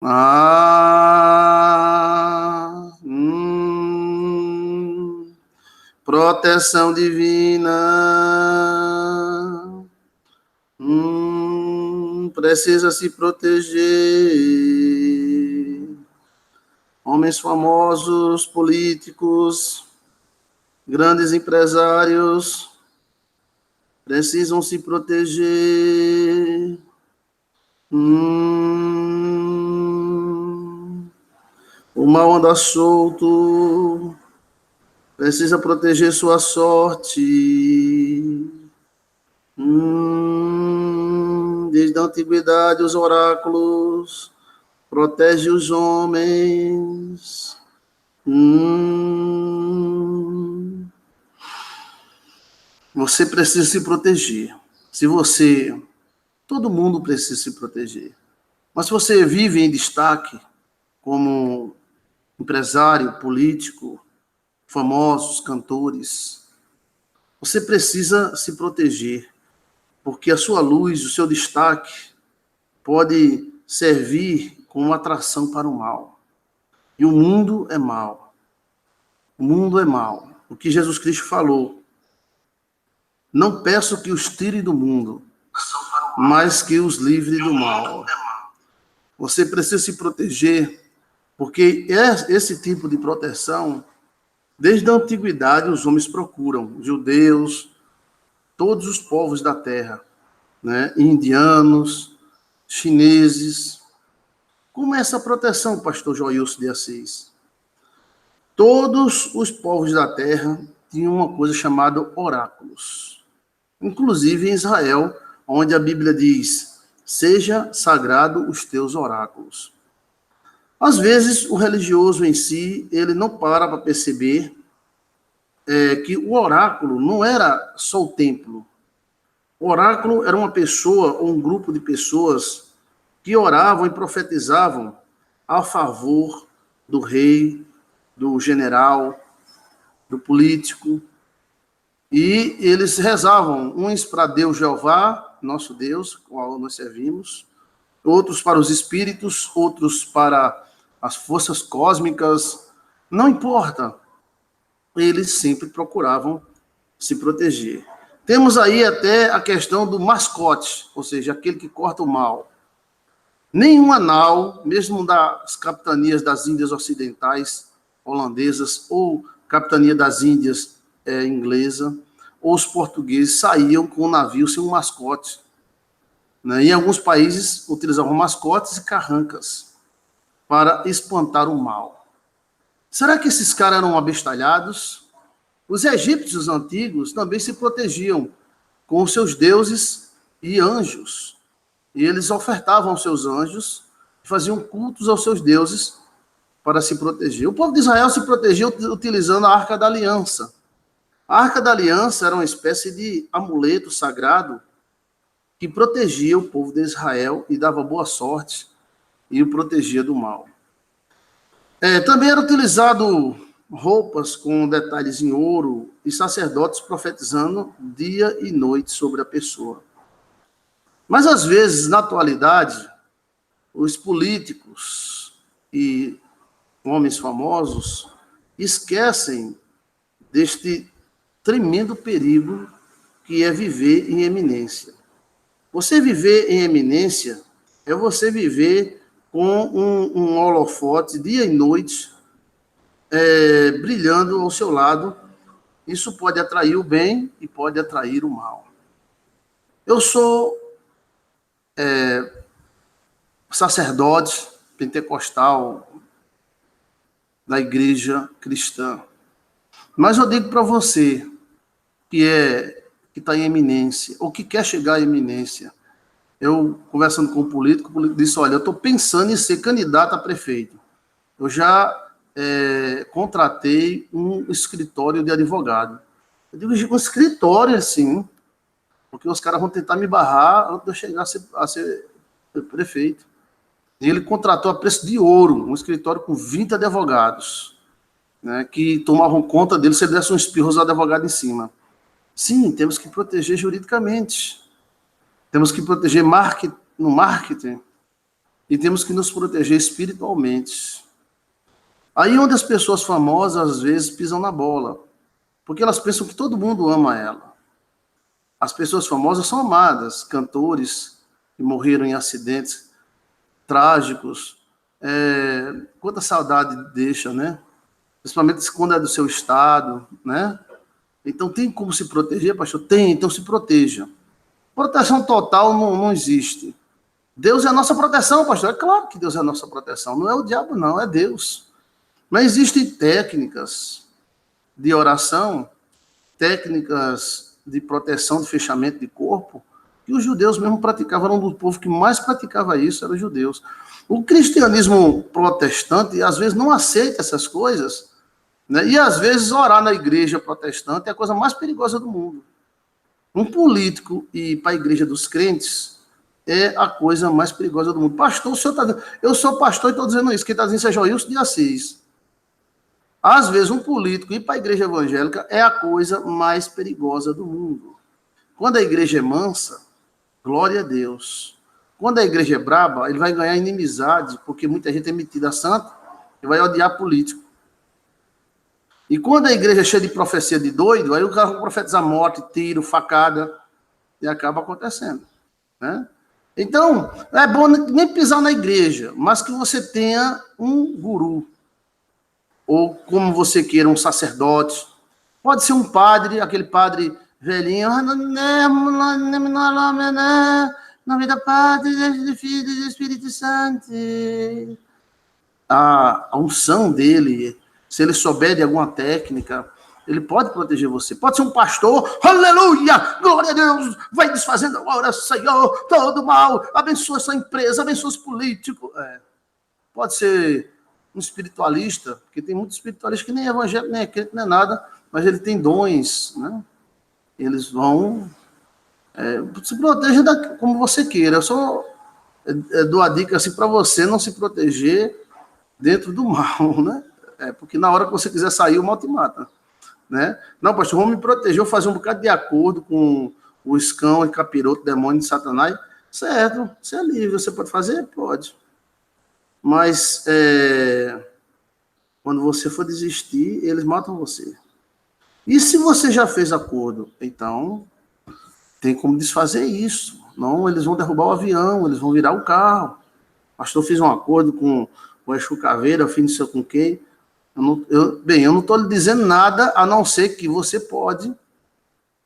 Ah, proteção divina. Precisa se proteger. Homens famosos, políticos, grandes empresários precisam se proteger. O mal anda solto, precisa proteger sua sorte. Desde a antiguidade, os oráculos protegem os homens. Você precisa se proteger. Todo mundo precisa se proteger. Mas se você vive em destaque, como empresário, político, famosos, cantores, você precisa se proteger, porque a sua luz, o seu destaque, pode servir como atração para o mal. E o mundo é mal. O mundo é mal. O que Jesus Cristo falou. Não peço que os tire do mundo, mas que os livre do mal. Você precisa se proteger, porque esse tipo de proteção, desde a antiguidade, os homens procuram. Judeus, todos os povos da terra, né? Indianos, chineses. Como é essa proteção, pastor Joilson de Assis? Todos os povos da terra tinham uma coisa chamada oráculos. Inclusive em Israel, onde a Bíblia diz, seja sagrado os teus oráculos. Às vezes, o religioso em si, ele não para perceber que o oráculo não era só o templo. O oráculo era uma pessoa ou um grupo de pessoas que oravam e profetizavam a favor do rei, do general, do político. E eles rezavam, uns para Deus Jeová, nosso Deus, qual nós servimos, outros para os espíritos, outros para as forças cósmicas, não importa. Eles sempre procuravam se proteger. Temos aí até a questão do mascote, ou seja, aquele que corta o mal. Nenhuma nau, mesmo das capitanias das Índias Ocidentais, holandesas, ou capitania das Índias inglesa, ou os portugueses saíam com o navio sem um mascote. Né? Em alguns países utilizavam mascotes e carrancas para espantar o mal. Será que esses caras eram abestalhados? Os egípcios antigos também se protegiam com os seus deuses e anjos. E eles ofertavam aos seus anjos, faziam cultos aos seus deuses para se proteger. O povo de Israel se protegia utilizando a Arca da Aliança. A Arca da Aliança era uma espécie de amuleto sagrado que protegia o povo de Israel e dava boa sorte e o protegia do mal. Também era utilizado roupas com detalhes em ouro e sacerdotes profetizando dia e noite sobre a pessoa. Mas, às vezes, na atualidade, os políticos e homens famosos esquecem deste tremendo perigo que é viver em eminência. Você viver em eminência é você viver com um holofote dia e noite brilhando ao seu lado. Isso pode atrair o bem e pode atrair o mal. Eu sou sacerdote pentecostal da igreja cristã. Mas eu digo para você que está em eminência, ou que quer chegar à eminência. Eu, conversando com o político disse, olha, eu estou pensando em ser candidato a prefeito. Eu já contratei um escritório de advogado. Eu digo, um escritório, assim, porque os caras vão tentar me barrar antes de eu chegar a ser prefeito. E ele contratou a preço de ouro, um escritório com 20 advogados, né, que tomavam conta dele se ele desse um espirro aos advogados em cima. Sim, temos que proteger juridicamente. Temos que proteger no marketing. e temos que nos proteger espiritualmente. Aí onde as pessoas famosas, às vezes, pisam na bola, porque elas pensam que todo mundo ama ela. As pessoas famosas são amadas, cantores que morreram em acidentes trágicos. Quanta saudade deixa, né? Principalmente quando é do seu estado, né? Então, tem como se proteger, pastor? Tem, então se proteja. Proteção total não existe. Deus é a nossa proteção, pastor. É claro que Deus é a nossa proteção. Não é o diabo, não, é Deus. Mas existem técnicas de oração, técnicas de proteção, de fechamento de corpo, que os judeus mesmo praticavam. Era um dos povos que mais praticava isso, eram os judeus. O cristianismo protestante, às vezes, não aceita essas coisas, né? E, às vezes, orar na igreja protestante é a coisa mais perigosa do mundo. Um político ir para a igreja dos crentes é a coisa mais perigosa do mundo. Pastor, o senhor está dizendo... Eu sou pastor e estou dizendo isso. Quem está dizendo isso é Joilson de Assis. Às vezes, um político ir para a igreja evangélica é a coisa mais perigosa do mundo. Quando a igreja é mansa, glória a Deus. Quando a igreja é braba, ele vai ganhar inimizade, porque muita gente é metida a santo e vai odiar político. E quando a igreja é cheia de profecia de doido, aí o cara vai profetizar morte, tiro, facada, e acaba acontecendo, né? Então, é bom nem pisar na igreja, mas que você tenha um guru, ou como você queira, um sacerdote. Pode ser um padre, aquele padre velhinho, nome da Padre, do Filho e do Espírito Santo. A unção dele, se ele souber de alguma técnica, ele pode proteger você. Pode ser um pastor, aleluia, glória a Deus, vai desfazendo agora, Senhor, todo mal, abençoa sua empresa, abençoa os políticos. Pode ser um espiritualista, porque tem muitos espiritualistas que nem é evangélico, nem é crente, nem é nada, mas ele tem dons, né? Eles vão... se proteja como você queira. Eu só dou a dica assim, para você não se proteger dentro do mal, né? Porque na hora que você quiser sair, o mal te mata, né? Não, pastor, vou me proteger, vou fazer um bocado de acordo com o escão e capiroto, demônio de Satanás. Certo, você é livre, você pode fazer? Pode. Mas quando você for desistir, eles matam você. E se você já fez acordo, então tem como desfazer isso. Não, eles vão derrubar o avião, eles vão virar o carro. O pastor fez um acordo com o Exu Caveira, o filho de seu com quem. Eu não estou lhe dizendo nada, a não ser que você pode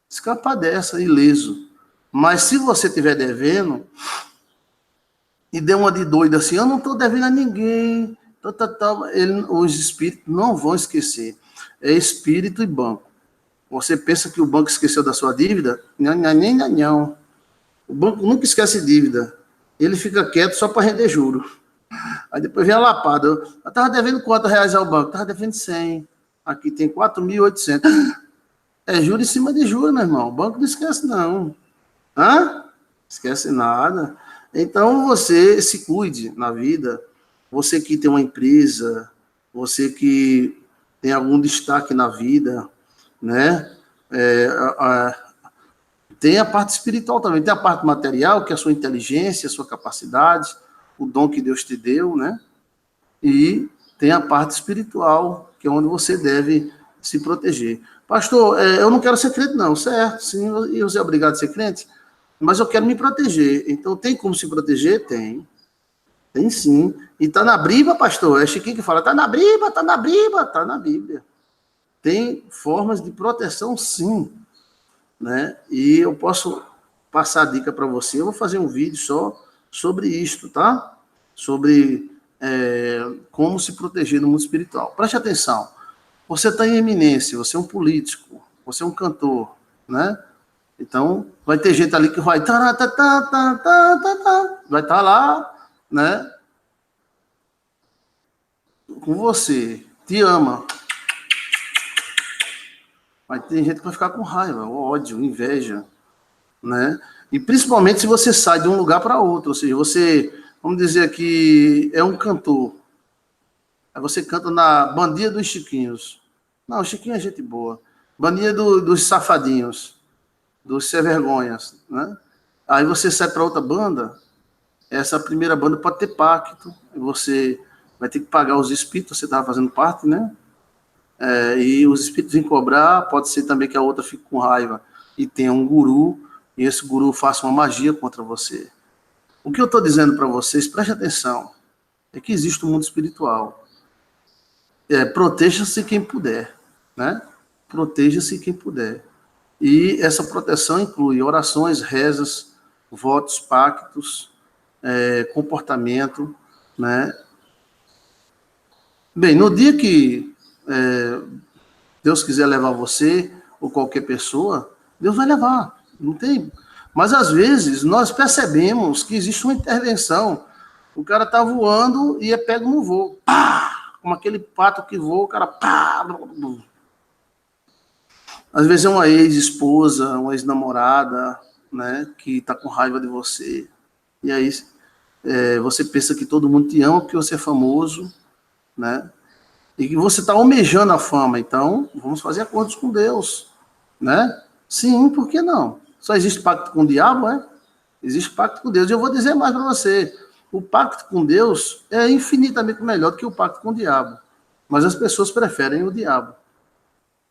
escapar dessa, ileso. Mas se você estiver devendo, e der uma de doida assim, eu não estou devendo a ninguém, os espíritos não vão esquecer. É espírito e banco. Você pensa que o banco esqueceu da sua dívida? Não. O banco nunca esquece dívida. Ele fica quieto só para render juro. Aí depois vem a lapada. Eu estava devendo quantos reais ao banco? Estava devendo 100. Aqui tem 4.800. É juro em cima de juro, meu irmão. O banco não esquece, não. Esquece nada. Então, você se cuide na vida. Você que tem uma empresa, você que tem algum destaque na vida, né? Tem a parte espiritual também. Tem a parte material, que é a sua inteligência, a sua capacidade, o dom que Deus te deu, né? E tem a parte espiritual, que é onde você deve se proteger. Pastor, eu não quero ser crente, não, certo? Sim, eu sou obrigado a ser crente, mas eu quero me proteger. Então, tem como se proteger? Tem. Tem sim. E tá na Bíblia, pastor. É Chiquinho que fala, tá na Bíblia, tá na Bíblia, tá na Bíblia. Tem formas de proteção, sim, né? E eu posso passar a dica para você. Eu vou fazer um vídeo só sobre isto, tá? Sobre como se proteger no mundo espiritual. Preste atenção. Você está em eminência, você é um político, você é um cantor, né? Então, vai ter gente ali que vai... vai estar lá, né? Com você. Te ama. Mas tem gente que vai ficar com raiva, ódio, inveja, né? E principalmente se você sai de um lugar para outro, ou seja, você, vamos dizer que é um cantor, aí você canta na Bandinha dos Chiquinhos. Não, o Chiquinho é gente boa. Bandinha dos Safadinhos, dos Sem Vergonhas, né? Aí você sai para outra banda, essa primeira banda pode ter pacto, você vai ter que pagar os espíritos, você estava fazendo parte, né? E os espíritos vêm cobrar, pode ser também que a outra fique com raiva e tenha um guru, e esse guru faça uma magia contra você. O que eu estou dizendo para vocês, preste atenção, é que existe um mundo espiritual. Proteja-se quem puder, né? Proteja-se quem puder. E essa proteção inclui orações, rezas, votos, pactos, comportamento, né? Bem, no dia que Deus quiser levar você ou qualquer pessoa, Deus vai levar, não tem. Mas às vezes nós percebemos que existe uma intervenção. O cara está voando e é pego no voo. Pá! Como aquele pato que voa, o cara pá! Às vezes é uma ex-esposa, uma ex-namorada, né, que está com raiva de você. E aí você pensa que todo mundo te ama porque você é famoso, né? E que você está almejando a fama. Então, vamos fazer acordos com Deus, né? Sim, por que não? Só existe pacto com o diabo, é? Existe pacto com Deus. E eu vou dizer mais para você. O pacto com Deus é infinitamente melhor do que o pacto com o diabo. Mas as pessoas preferem o diabo,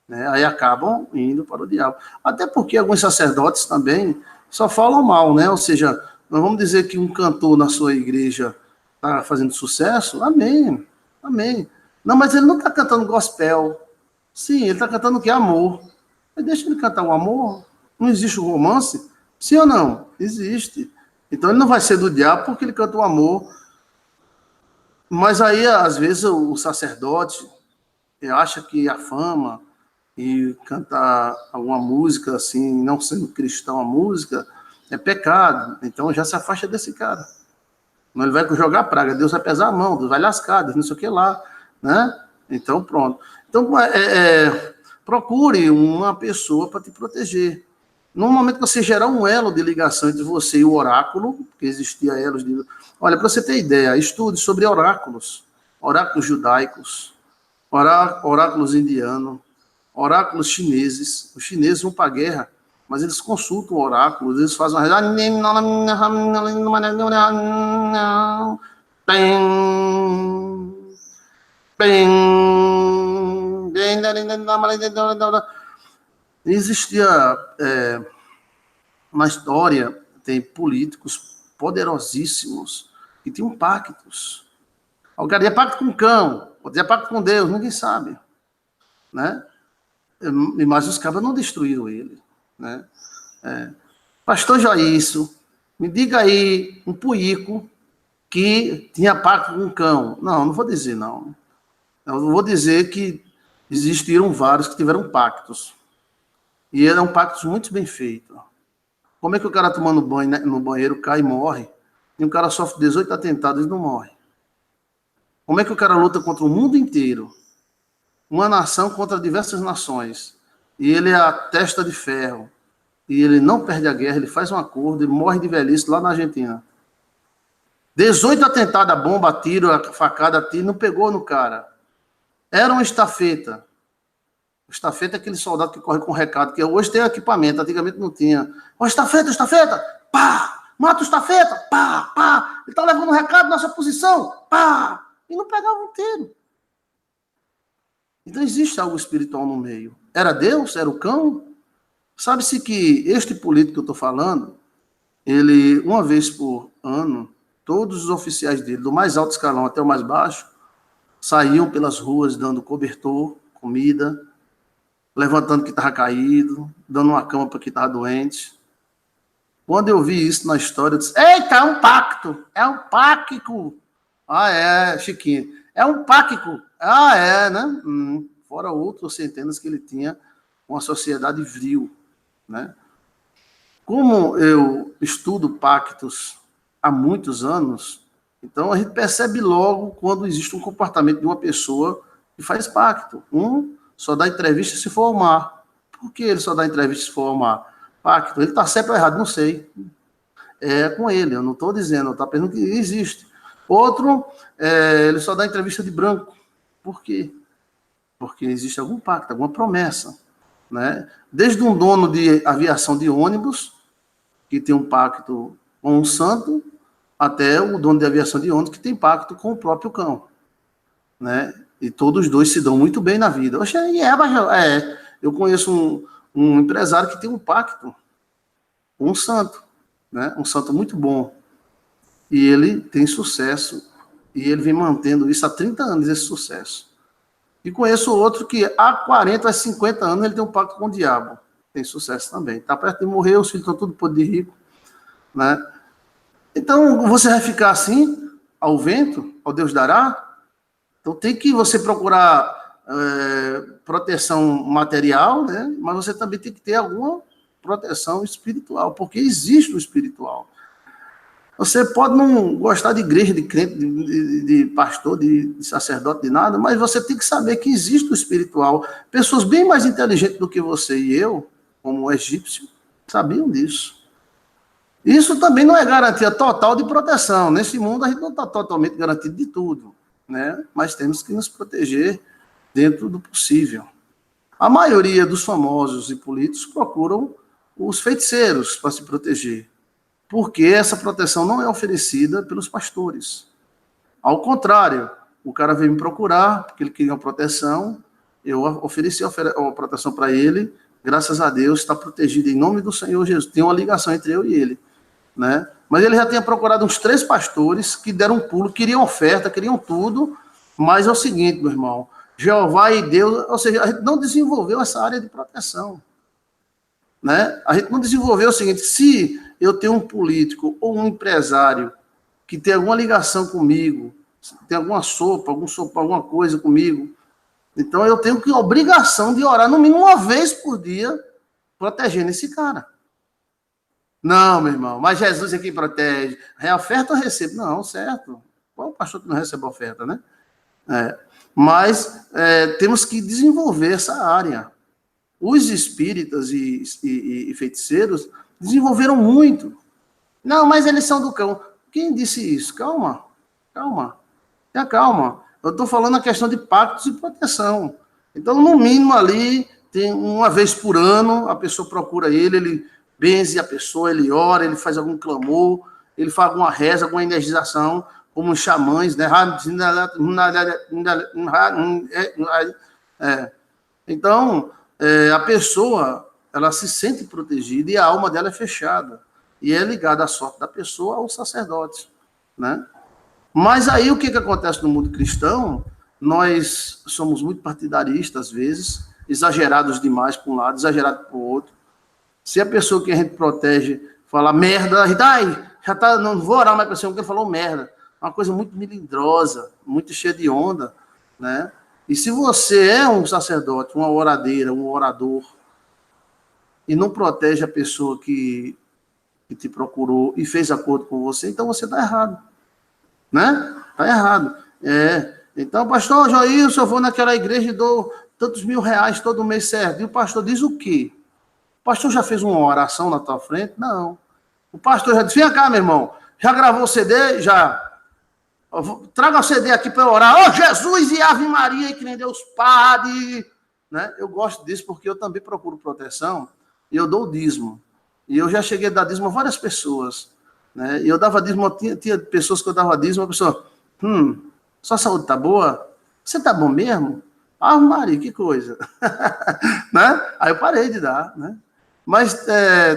né? Aí acabam indo para o diabo. Até porque alguns sacerdotes também só falam mal, né? Ou seja, nós vamos dizer que um cantor na sua igreja está fazendo sucesso, amém, amém. Não, mas ele não está cantando gospel. Sim, ele está cantando o que? Amor. Mas deixa ele cantar o amor. Não existe o romance? Sim ou não? Existe. Então ele não vai ser do diabo porque ele canta o amor. Mas aí, às vezes, o sacerdote acha que a fama e cantar alguma música, assim, não sendo cristão a música, é pecado. Então já se afasta desse cara. Não, ele vai jogar praga, Deus vai pesar a mão, Deus vai lascar, Deus não sei o que lá, né? Então, pronto. Então, procure uma pessoa para te proteger. No momento que você gerar um elo de ligação entre você e o oráculo, porque existia elos de... Olha, para você ter ideia, estude sobre oráculos judaicos, oráculos indianos, oráculos chineses. Os chineses vão para a guerra, mas eles consultam oráculos, eles fazem uma... Existia na história, tem políticos poderosíssimos que tinham pactos. O cara dizia pacto com o cão, outro dizia pacto com Deus, ninguém sabe, né? Mas os caras não destruíram ele, né? Pastor Joísso, me diga aí um puíco que tinha pacto com o cão. Não vou dizer, não. Eu vou dizer que existiram vários que tiveram pactos. E eram pactos muito bem feitos. Como é que o cara tomando banho, né, no banheiro cai e morre, e o cara sofre 18 atentados e não morre? Como é que o cara luta contra o mundo inteiro, uma nação contra diversas nações, e ele é a testa de ferro, e ele não perde a guerra, ele faz um acordo, ele morre de velhice lá na Argentina. 18 atentados, a bomba, a tiro, a facada, a tiro, não pegou no cara. Era uma estafeta. Estafeta é aquele soldado que corre com recado, que hoje tem equipamento, antigamente não tinha. Ó, estafeta, pá! Mata o estafeta, pá, pá! Ele tá levando um recado nessa posição, pá! E não pegava um tiro. Então existe algo espiritual no meio. Era Deus? Era o cão? Sabe-se que este político que eu estou falando, ele, uma vez por ano, todos os oficiais dele, do mais alto escalão até o mais baixo, saíam pelas ruas dando cobertor, comida, levantando quem estava caído, dando uma cama para quem estava doente. Quando eu vi isso na história, eu disse, eita, é um pacto, é um pacto. Ah, é, Chiquinho, é um pacto. Ah, é, né? Fora outras centenas que ele tinha com a sociedade vril, né? Como eu estudo pactos há muitos anos, então a gente percebe logo quando existe um comportamento de uma pessoa que faz pacto. Só dá entrevista se for ao mar. Por que ele só dá entrevista se for ao mar? Pacto. Ele está certo ou errado? Não sei. É com ele, eu não estou dizendo, eu estou pensando que existe. Outro, ele só dá entrevista de branco. Por quê? Porque existe algum pacto, alguma promessa, né? Desde um dono de aviação de ônibus, que tem um pacto com um santo, até o dono de aviação de ônibus, que tem pacto com o próprio cão, né? E todos os dois se dão muito bem na vida. Oxe, eu conheço um empresário que tem um pacto com um santo, né? Um santo muito bom. E ele tem sucesso, e ele vem mantendo isso há 30 anos, esse sucesso. E conheço outro que há 40, há 50 anos ele tem um pacto com o diabo. Tem sucesso também. Está perto de morrer, os filhos estão tudo podre de rico, né? Então, você vai ficar assim, ao vento, ao Deus dará? Então, tem que você procurar proteção material, né? Mas você também tem que ter alguma proteção espiritual, porque existe o espiritual. Você pode não gostar de igreja, de crente, de pastor, de sacerdote, de nada, mas você tem que saber que existe o espiritual. Pessoas bem mais inteligentes do que você e eu, como o egípcio, sabiam disso. Isso também não é garantia total de proteção. Nesse mundo a gente não está totalmente garantido de tudo, né? Mas temos que nos proteger dentro do possível. A maioria dos famosos e políticos procuram os feiticeiros para se proteger, porque essa proteção não é oferecida pelos pastores. Ao contrário, o cara veio me procurar, porque ele queria uma proteção, eu ofereci a proteção para ele, graças a Deus, está protegido em nome do Senhor Jesus. Tem uma ligação entre eu e ele, né? Mas ele já tinha procurado uns 3 pastores que deram um pulo, queriam oferta, queriam tudo, mas é o seguinte, meu irmão, Jeová e Deus, ou seja, a gente não desenvolveu essa área de proteção, né? A gente não desenvolveu o seguinte: se eu tenho um político ou um empresário que tem alguma ligação comigo, tem alguma sopa, alguma coisa comigo, então eu tenho que obrigação de orar no mínimo uma vez por dia, protegendo esse cara. Não, meu irmão, mas Jesus é quem protege. É oferta eu recebo. Não, certo. Qual o pastor que não recebe oferta, né? Mas temos que desenvolver essa área. Os espíritas e feiticeiros desenvolveram muito. Não, mas eles são do cão. Quem disse isso? Calma. Tenha calma. Eu estou falando a questão de pactos e proteção. Então, no mínimo ali, tem uma vez por ano, a pessoa procura ele benze a pessoa, ele ora, ele faz algum clamor, ele faz alguma reza, alguma energização, como os xamãs, né? Então, a pessoa, ela se sente protegida e a alma dela é fechada. E é ligada à sorte da pessoa aos sacerdotes, né? Mas aí o que acontece no mundo cristão? Nós somos muito partidaristas, às vezes, exagerados demais para um lado, exagerados para o outro. Se a pessoa que a gente protege falar merda, a gente, já tá, não vou orar mais para você, porque ele falou merda. Uma coisa muito melindrosa, muito cheia de onda, né? E se você é um sacerdote, uma oradeira, um orador, e não protege a pessoa que te procurou e fez acordo com você, então você está errado, né? Está errado. Então, pastor Joilson, eu vou naquela igreja e dou tantos R$1.000 todo mês, certo? E o pastor diz o quê? O pastor já fez uma oração na tua frente? Não. O pastor já disse: vem cá, meu irmão, já gravou o CD? Já. Traga o CD aqui para eu orar. Jesus e Ave Maria, e que nem Deus Padre. Né? Eu gosto disso porque eu também procuro proteção e eu dou dízimo. E eu já cheguei a dar dízimo a várias pessoas. Né? E eu dava dízimo, tinha pessoas que eu dava dízimo, a pessoa, sua saúde tá boa? Você tá bom mesmo? Ave Maria, que coisa. Né? Aí eu parei de dar, né? Mas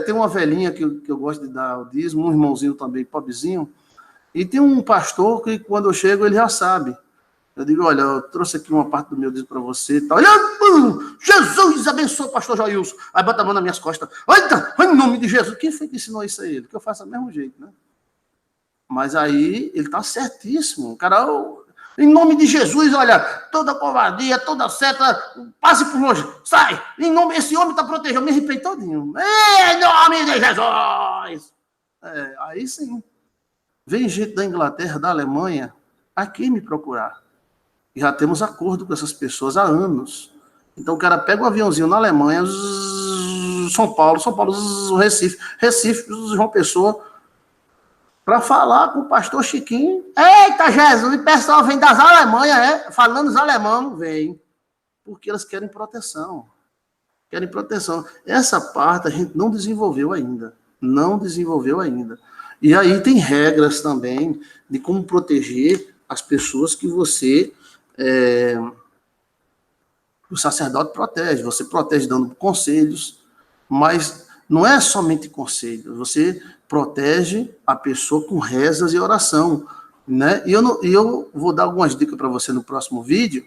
tem uma velhinha que eu gosto de dar o dízimo, um irmãozinho também, pobrezinho, e tem um pastor que quando eu chego ele já sabe. Eu digo: olha, eu trouxe aqui uma parte do meu dízimo para você. Tá? Jesus abençoe o pastor Joilson. Aí bota a mão nas minhas costas. Olha, em nome de Jesus. Quem foi que ensinou isso a ele? Que eu faço do mesmo jeito, né? Mas aí ele tá certíssimo. O cara, em nome de Jesus, olha, toda covardia, toda seta, passe por longe, sai. Em nome, esse homem tá protegido. Eu me arrepei todinho. Em nome de Jesus. Aí sim. Vem gente da Inglaterra, da Alemanha, aqui me procurar. E já temos acordo com essas pessoas há anos. Então o cara pega um aviãozinho na Alemanha, São Paulo, Recife, João Pessoa, para falar com o pastor Chiquinho. Eita, Jesus, o pessoal vem das Alemanhas, falando os alemãos, vem. Porque elas querem proteção. Essa parte a gente não desenvolveu ainda. E aí tem regras também de como proteger as pessoas que você, o sacerdote protege. Você protege dando conselhos, mas não é somente conselhos, você protege a pessoa com rezas e oração, né? E eu vou dar algumas dicas para você no próximo vídeo,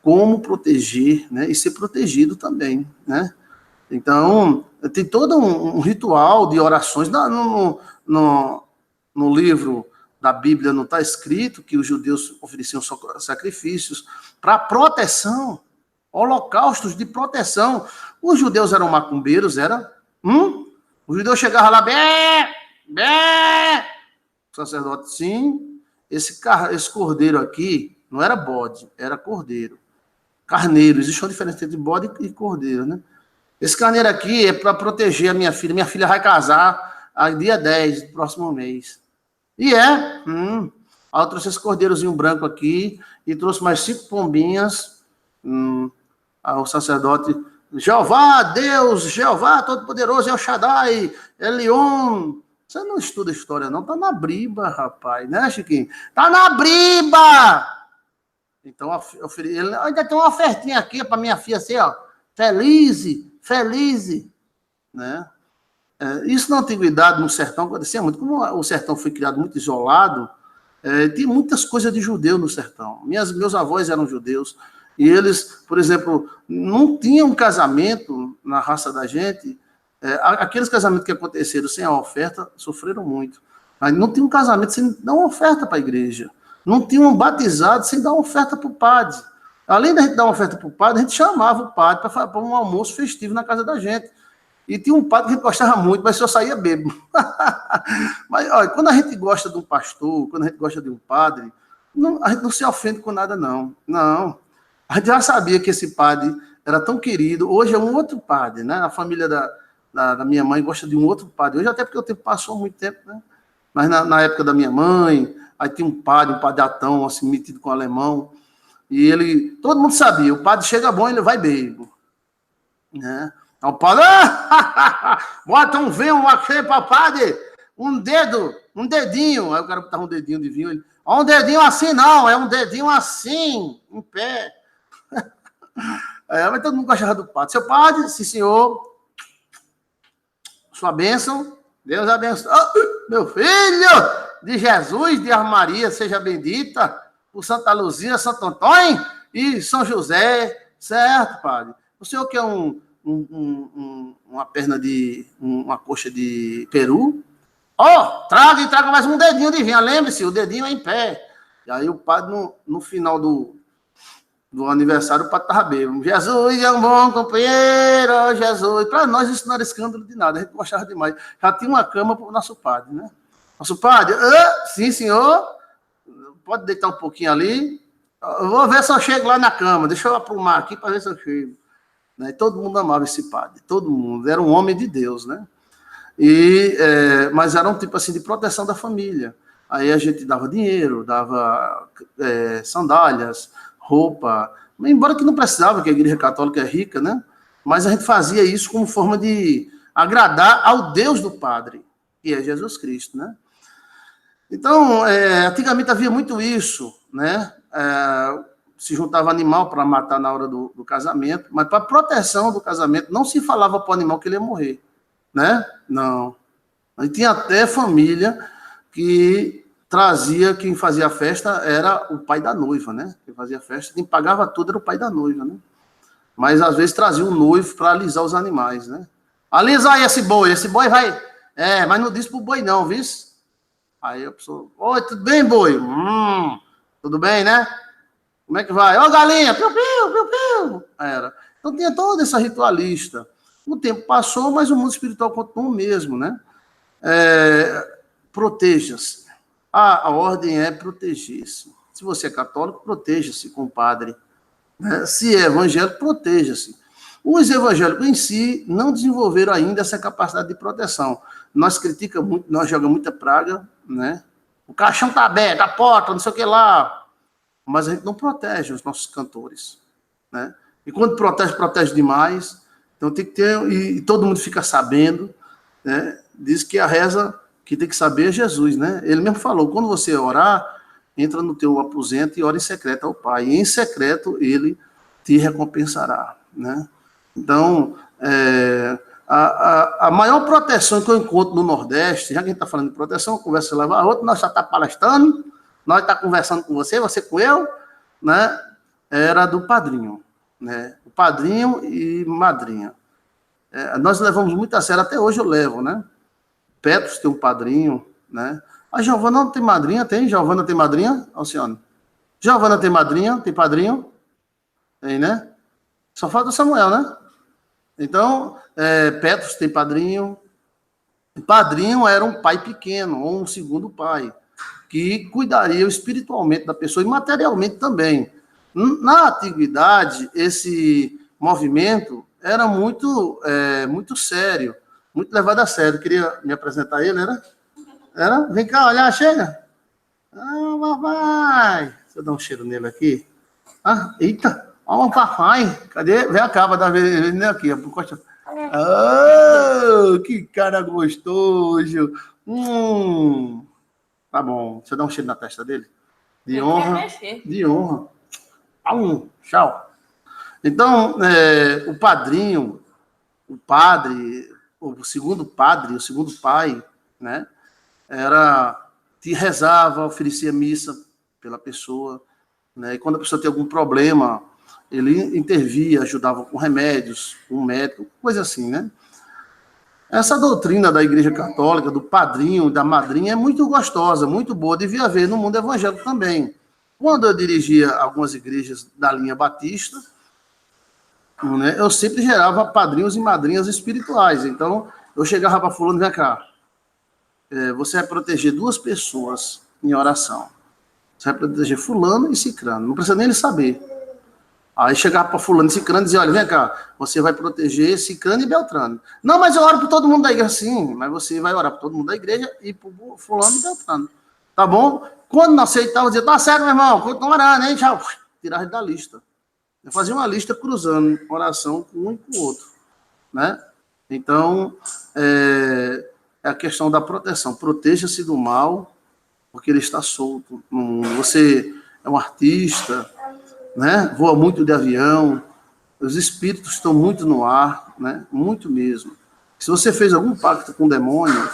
como proteger, né? E ser protegido também, né? Então, tem todo um ritual de orações. No livro da Bíblia não está escrito que os judeus ofereciam sacrifícios para proteção, holocaustos de proteção. Os judeus eram macumbeiros, era? O judeu chegava lá, bé, bé. O sacerdote, sim, esse cordeiro aqui não era bode, era cordeiro. Carneiro, existe uma diferença entre bode e cordeiro, né? Esse carneiro aqui é para proteger a minha filha. Minha filha vai casar dia 10 do próximo mês. E Aí eu trouxe esse cordeirozinho branco aqui e trouxe mais 5 pombinhas. O sacerdote, Jeová, Deus, Jeová, Todo-Poderoso, El Shaddai, Elion. Você não estuda história, não. Tá na briba, rapaz, né, Chiquinho? Tá na briba! Então, ele ainda tem uma ofertinha aqui para minha filha, assim, ó. Feliz, né? Isso na antiguidade, no sertão, acontecia muito. Como o sertão foi criado muito isolado, tem muitas coisas de judeu no sertão. Meus avós eram judeus, e eles, por exemplo, não tinham casamento na raça da gente. Aqueles casamentos que aconteceram sem a oferta sofreram muito. Mas não tinha um casamento sem dar uma oferta para a igreja. Não tinha um batizado sem dar uma oferta para o padre. Além da gente dar uma oferta para o padre, a gente chamava o padre para um almoço festivo na casa da gente. E tinha um padre que a gente gostava muito, mas só saía bêbado. Mas, olha, quando a gente gosta de um pastor, quando a gente gosta de um padre, a gente não se ofende com nada, não. Não. A gente já sabia que esse padre era tão querido. Hoje é um outro padre, né? A família da minha mãe gosta de um outro padre. Hoje até porque o tempo passou muito tempo, né? Mas na época da minha mãe, aí tinha um padre atão, assim, metido com alemão. E todo mundo sabia, o padre chega bom, ele vai bebo. Né? O padre, bota um vinho aqui para padre, um dedinho. Aí o cara botava um dedinho de vinho, um dedinho assim não, é um dedinho assim, em pé. Mas todo mundo gostava do padre. Seu padre, sim senhor, sua bênção, Deus abençoe. Oh, meu filho, de Jesus, de Maria, seja bendita, por Santa Luzia, Santo Antônio e São José, certo, padre? O senhor quer uma perna uma coxa de peru? Traga mais um dedinho de vinho, lembre-se, o dedinho é em pé. E aí o padre, no final do aniversário, o padre estava bêbado. Jesus é um bom companheiro, Jesus. Para nós isso não era escândalo de nada, a gente gostava demais. Já tinha uma cama para o nosso padre, né? Nosso padre, sim, senhor, pode deitar um pouquinho ali. Eu vou ver se eu chego lá na cama, deixa eu aprumar aqui para ver se eu chego. Né? E todo mundo amava esse padre, todo mundo. Era um homem de Deus, né? Mas era um tipo assim de proteção da família. Aí a gente dava dinheiro, dava sandálias, roupa, embora que não precisava, que a igreja católica é rica, né? Mas a gente fazia isso como forma de agradar ao Deus do padre, que é Jesus Cristo, né? Então, antigamente havia muito isso, né? Se juntava animal para matar na hora do casamento, mas para proteção do casamento não se falava para o animal que ele ia morrer, né? Não. Aí tinha até família que trazia, quem fazia a festa era o pai da noiva, né? Quem fazia a festa, quem pagava tudo era o pai da noiva, né? Mas às vezes trazia um noivo para alisar os animais, né? Alisa aí esse boi vai... mas não disse pro boi não, viu? Aí a pessoa, oi, tudo bem, boi? Tudo bem, né? Como é que vai? Galinha, piu, piu, piu, piu. Era. Então tinha toda essa ritualista. O tempo passou, mas o mundo espiritual continuou o mesmo, né? Proteja-se. A ordem é proteger-se. Se você é católico, proteja-se com o padre. Né? Se é evangélico, proteja-se. Os evangélicos em si não desenvolveram ainda essa capacidade de proteção. Nós criticamos muito, nós jogamos muita praga, né? O caixão está aberto, a porta, não sei o que lá. Mas a gente não protege os nossos cantores, né? E quando protege demais. Então tem que ter, e todo mundo fica sabendo, né? Diz que a reza que tem que saber é Jesus, né? Ele mesmo falou, quando você orar, entra no teu aposento e ora em secreto ao Pai. E em secreto ele te recompensará, né? Então, a maior proteção que eu encontro no Nordeste, já que a gente está falando de proteção, conversa leva a outra, nós já está palestrando, nós está conversando com você com eu, né? Era do padrinho, né? O padrinho e madrinha. Nós levamos muito a sério, até hoje eu levo, né? Petros tem um padrinho, né? A Giovana não tem madrinha, tem? Giovana tem madrinha, Alcione? Giovana tem madrinha, tem padrinho? Tem, né? Só falta o Samuel, né? Então, Petros tem padrinho. Padrinho era um pai pequeno, ou um segundo pai, que cuidaria espiritualmente da pessoa e materialmente também. Na antiguidade, esse movimento era muito sério, muito levado a sério. Queria me apresentar a ele, era? Vem cá, olha, chega. Ah, papai. Deixa eu dar um cheiro nele aqui. Ah, eita. Ó, papai. Cadê? Vem cá, vai dar veneno aqui. Oh, que cara gostoso. Tá bom. Deixa eu dar um cheiro na testa dele. De honra. De honra. Tchau. Então, o padrinho, o padre, o segundo padre, o segundo pai, né? Te rezava, oferecia missa pela pessoa, né? E quando a pessoa tem algum problema, ele intervia, ajudava com remédios, com um médico, coisa assim, né? Essa doutrina da Igreja Católica, do padrinho, da madrinha, é muito gostosa, muito boa, devia haver no mundo evangélico também. Quando eu dirigia algumas igrejas da linha batista, né, eu sempre gerava padrinhos e madrinhas espirituais. Então, eu chegava para fulano, vem cá, você vai proteger duas pessoas em oração. Você vai proteger fulano e cicrano, não precisa nem ele saber. Aí chegava para fulano e cicrano e dizia, olha, vem cá, você vai proteger cicrano e beltrano. Não, mas eu oro por todo mundo da igreja. Sim, mas você vai orar por todo mundo da igreja e por fulano e beltrano. Tá bom? Quando não aceitava, eu dizia, tá certo, meu irmão, continua orando, hein? Tchau. Tirava ele da lista. Eu fazia uma lista cruzando oração com um e com o outro, né? Então, é a questão da proteção. Proteja-se do mal, porque ele está solto no mundo. Você é um artista, né? Voa muito de avião, os espíritos estão muito no ar, né? Muito mesmo. Se você fez algum pacto com o demônio,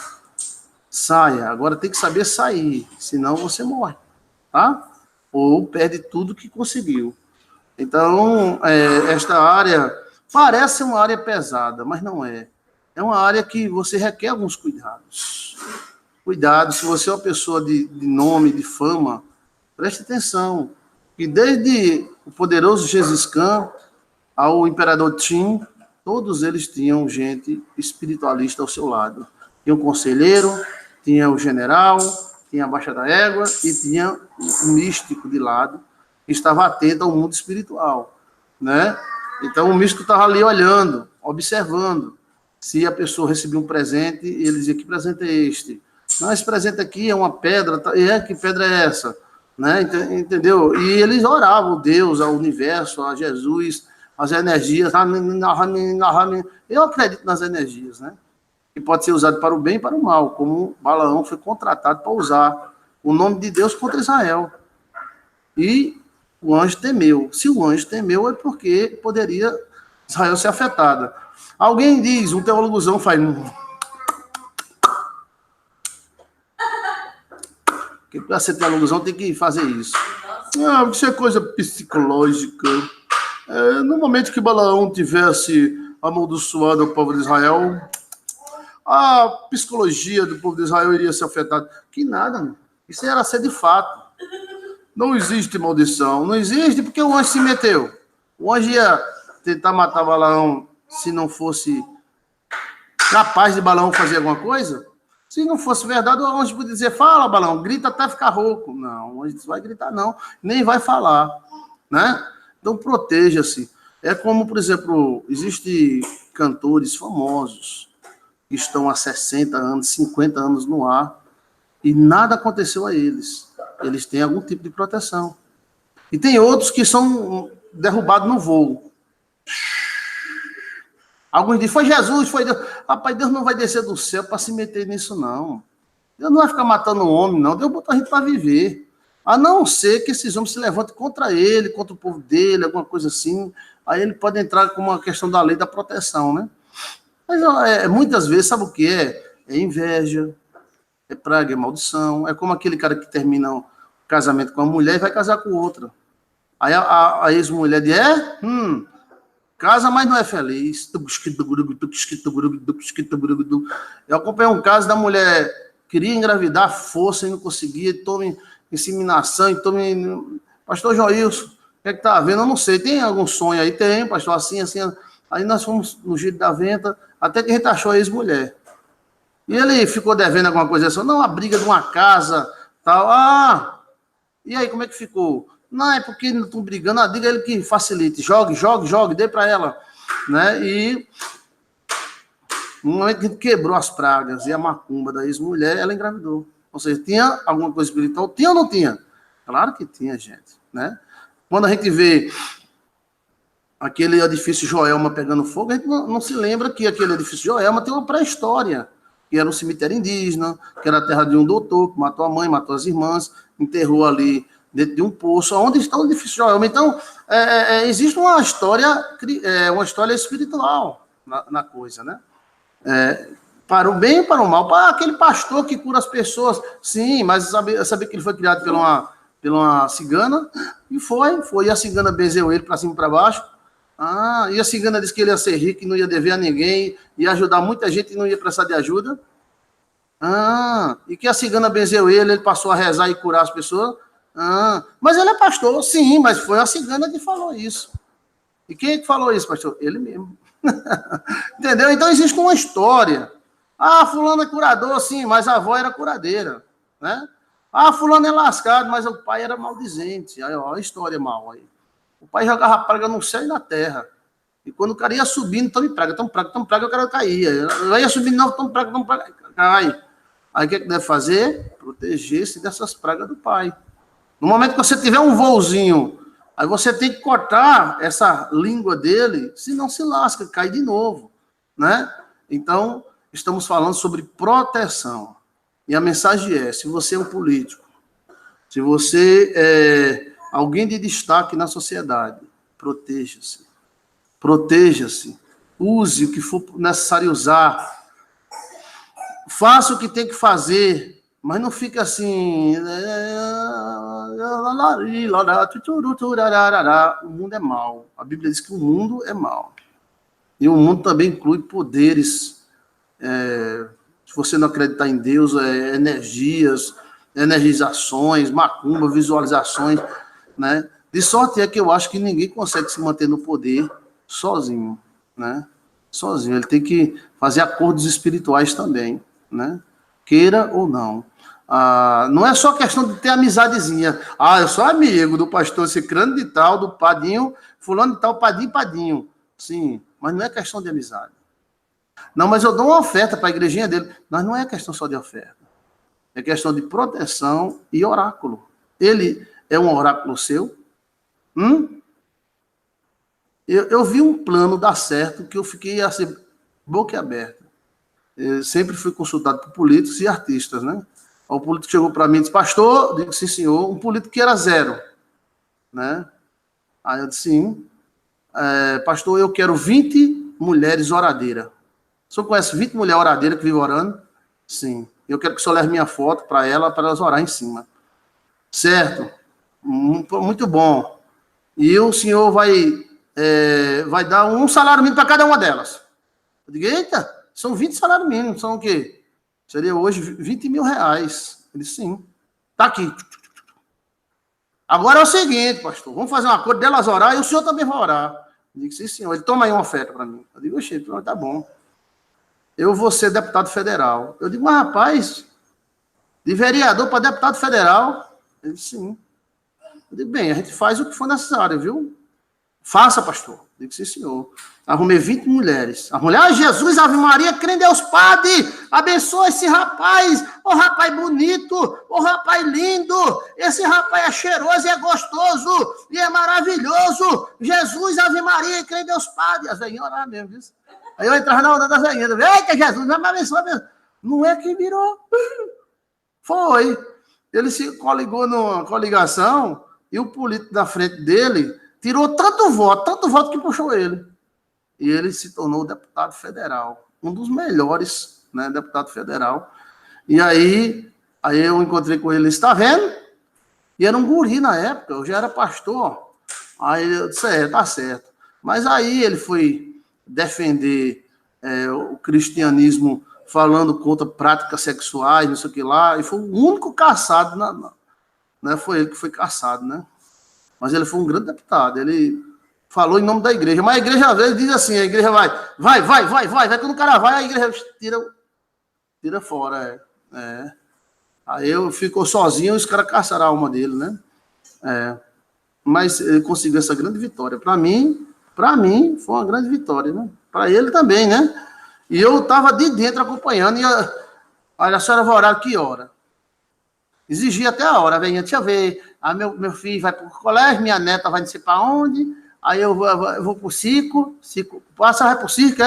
saia. Agora tem que saber sair, senão você morre, tá? Ou perde tudo que conseguiu. Então, esta área parece uma área pesada, mas não é. É uma área que você requer alguns cuidados. Cuidado, se você é uma pessoa de nome, de fama, preste atenção. E desde o poderoso Gengis Khan ao imperador Qin, todos eles tinham gente espiritualista ao seu lado. Tinha um conselheiro, tinha o general, tinha a baixa da égua e tinha um místico de lado, que estava atento ao mundo espiritual, né? Então o místico estava ali olhando, observando. Se a pessoa recebia um presente, ele dizia, que presente é este? Não, esse presente aqui é uma pedra, que pedra é essa? Né? Entendeu? E eles oravam a Deus, ao universo, a Jesus, as energias. Eu acredito nas energias, né? Que pode ser usado para o bem e para o mal, como Balaão foi contratado para usar o nome de Deus contra Israel. E o anjo temeu. Se o anjo temeu, é porque poderia Israel ser afetada. Alguém diz, um teólogozão faz... Porque para ser teólogozão tem que fazer isso. Isso é coisa psicológica. No momento que Balaão tivesse amaldiçoado o povo de Israel, a psicologia do povo de Israel iria ser afetada. Que nada, mano. Isso era ser de fato. Não existe maldição. Não existe porque o anjo se meteu. O anjo ia tentar matar Balaão se não fosse capaz de Balaão fazer alguma coisa. Se não fosse verdade, o anjo podia dizer, fala, Balaão, grita até ficar rouco. Não, o anjo não vai gritar, não. Nem vai falar, né? Então, proteja-se. É como, por exemplo, existem cantores famosos que estão há 60 anos, 50 anos no ar e nada aconteceu a eles. Eles têm algum tipo de proteção. E tem outros que são derrubados no voo. Alguns dizem, foi Jesus, foi Deus. Rapaz, Deus não vai descer do céu para se meter nisso, não. Deus não vai ficar matando o homem, não. Deus botou a gente para viver. A não ser que esses homens se levantem contra ele, contra o povo dele, alguma coisa assim. Aí ele pode entrar com uma questão da lei da proteção, né? Mas muitas vezes, sabe o que é? É inveja, é praga, é maldição. É como aquele cara que termina um casamento com uma mulher e vai casar com outra. Aí a ex-mulher diz, casa, mas não é feliz. Eu acompanhei um caso da mulher, queria engravidar, força e não conseguia, tome inseminação, Pastor Joilson, o que é que tá havendo? Eu não sei, tem algum sonho aí? Tem, pastor, assim. Aí nós fomos no giro da venta, até que a gente achou a ex-mulher. E ele ficou devendo alguma coisa assim, não, a briga de uma casa, tal. E aí, como é que ficou? Não, é porque não estão brigando, diga ele que facilite, jogue, dê para ela, né? E no momento que a gente quebrou as pragas e a macumba da ex-mulher, ela engravidou. Ou seja, tinha alguma coisa espiritual? Tinha ou não tinha? Claro que tinha, gente, né? Quando a gente vê aquele edifício Joelma pegando fogo, a gente não se lembra que aquele edifício Joelma tem uma pré-história, que era um cemitério indígena, que era a terra de um doutor, que matou a mãe, matou as irmãs, enterrou ali dentro de um poço, onde está o edifício Joelma. Então, existe uma história espiritual na coisa, né? Para o bem e para o mal. Para aquele pastor que cura as pessoas, sim, mas saber que ele foi criado pela uma cigana, e foi. E a cigana benzeu ele para cima e para baixo. E a cigana disse que ele ia ser rico e não ia dever a ninguém, ia ajudar muita gente e não ia precisar de ajuda. E que a cigana benzeu ele passou a rezar e curar as pessoas. Mas ele é pastor, sim, mas foi a cigana que falou isso. E quem é que falou isso, pastor? Ele mesmo. Entendeu? Então existe uma história. Fulano é curador, sim, mas a avó era curadeira, né? Fulano é lascado, mas o pai era maldizente. Aí, ó, a história mal aí. O pai jogava praga no céu e na terra. E quando o cara ia subindo, tome praga, o cara caía. Aí ia subindo, não, tome praga, cai. Aí o que deve fazer? Proteger-se dessas pragas do pai. No momento que você tiver um voozinho, aí você tem que cortar essa língua dele, senão se lasca, cai de novo, né? Então, estamos falando sobre proteção. E a mensagem é, se você é um político, se você é alguém de destaque na sociedade, proteja-se. Proteja-se. Use o que for necessário usar. Faça o que tem que fazer, mas não fica assim. O mundo é mau. A Bíblia diz que o mundo é mau. E o mundo também inclui poderes. Se você não acreditar em Deus, energias, energizações, macumba, visualizações, né? De sorte é que eu acho que ninguém consegue se manter no poder sozinho, né? Sozinho. Ele tem que fazer acordos espirituais também, né? Queira ou não. Não é só questão de ter amizadezinha. Eu sou amigo do pastor Cicrano de tal, do Padinho, fulano de tal, Padinho. Sim, mas não é questão de amizade. Não, mas eu dou uma oferta para a igrejinha dele. Mas não é questão só de oferta. É questão de proteção e oráculo. Ele é um oráculo seu? Eu vi um plano dar certo que eu fiquei assim, boca aberta. Eu sempre fui consultado por políticos e artistas, né? O político chegou para mim e disse, pastor, eu disse, sim, senhor, um político que era zero, né? Aí eu disse, sim, pastor, eu quero 20 mulheres oradeiras. O senhor conhece 20 mulheres oradeiras que vivem orando? Sim. Eu quero que o senhor leve minha foto para elas orar em cima. Certo? Muito bom. E o senhor vai dar um salário mínimo para cada uma delas. Eu digo, eita, são 20 salários mínimos, são o quê? Seria hoje 20 mil reais. Ele disse, sim. Tá aqui. Agora é o seguinte, pastor, vamos fazer um acordo delas orar e o senhor também vai orar. Eu digo, sim, senhor. Ele toma aí uma oferta para mim. Eu digo, oxe, tá bom. Eu vou ser deputado federal. Eu digo, mas rapaz, de vereador para deputado federal? Ele disse, sim. Eu digo, bem, a gente faz o que for necessário, viu? Faça, pastor. Eu digo, sim, senhor. Arrumei 20 mulheres. A mulher, Jesus, Ave Maria, crê em Deus, Padre, abençoa esse rapaz. Ô rapaz bonito, ô rapaz lindo. Esse rapaz é cheiroso e é gostoso e é maravilhoso. Jesus, Ave Maria, crê em Deus, Padre. As velhinhas oraram mesmo, viu? Aí eu entrava na onda das velhinhas. Eita, Jesus, vai me abençoar mesmo. Não é que virou. Foi. Ele se coligou numa coligação e o político da frente dele tirou tanto voto que puxou ele. E ele se tornou deputado federal. Um dos melhores, né, deputado federal. E aí eu encontrei com ele, está vendo? E era um guri na época, eu já era pastor. Aí eu disse, tá certo. Mas aí ele foi defender o cristianismo falando contra práticas sexuais, não sei o que lá, e foi o único caçado, né? Foi ele que foi caçado, né? Mas ele foi um grande deputado, ele falou em nome da igreja, mas a igreja às vezes diz assim, a igreja vai, quando o cara vai, a igreja tira fora, Aí eu ficou sozinho e os caras caçaram a alma dele, né? Mas ele conseguiu essa grande vitória. Para mim, foi uma grande vitória, né? Para ele também, né? E eu estava de dentro acompanhando, e olha, a senhora vai orar que hora? Exigia até a hora, venha, deixa eu ver, aí meu filho vai para o colégio, minha neta vai não sei para onde, aí eu vou para o circo, passa, vai para o circo,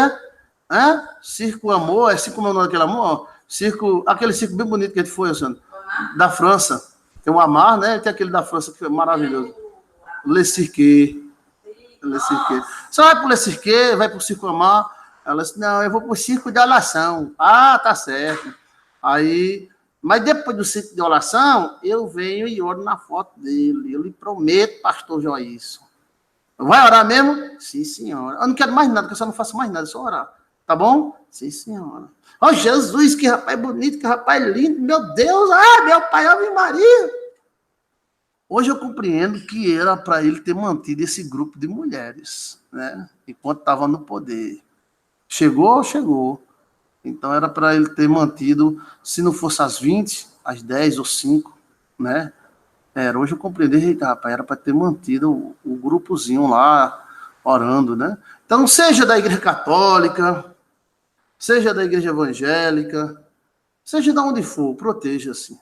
Circo Amor, como é o nome daquele amor? Aquele circo bem bonito que a gente foi, Sandro, da França, tem o Amar, né, tem aquele da França que é maravilhoso, Le Cirque. Você vai para o Le Cirque, vai para o Circo Amar. Ela disse, não, eu vou para o circo de oração. Ah, tá certo. Aí, mas depois do circo de oração, eu venho e oro na foto dele. Eu lhe prometo, pastor Joilson. Vai orar mesmo? Sim, senhora. Eu não quero mais nada, porque eu só não faço mais nada, só orar. Tá bom? Sim, senhora. Oh, Jesus, que rapaz bonito, que rapaz lindo. Meu Deus, meu pai, Ave Maria. Hoje eu compreendo que era para ele ter mantido esse grupo de mulheres, né? Enquanto estava no poder. Chegou. Então era para ele ter mantido, se não fosse às 20, às 10 ou 5, né? Hoje eu compreendi, eita, rapaz, era para ter mantido o grupozinho lá, orando, né? Então, seja da igreja católica, seja da igreja evangélica, seja de onde for, proteja-se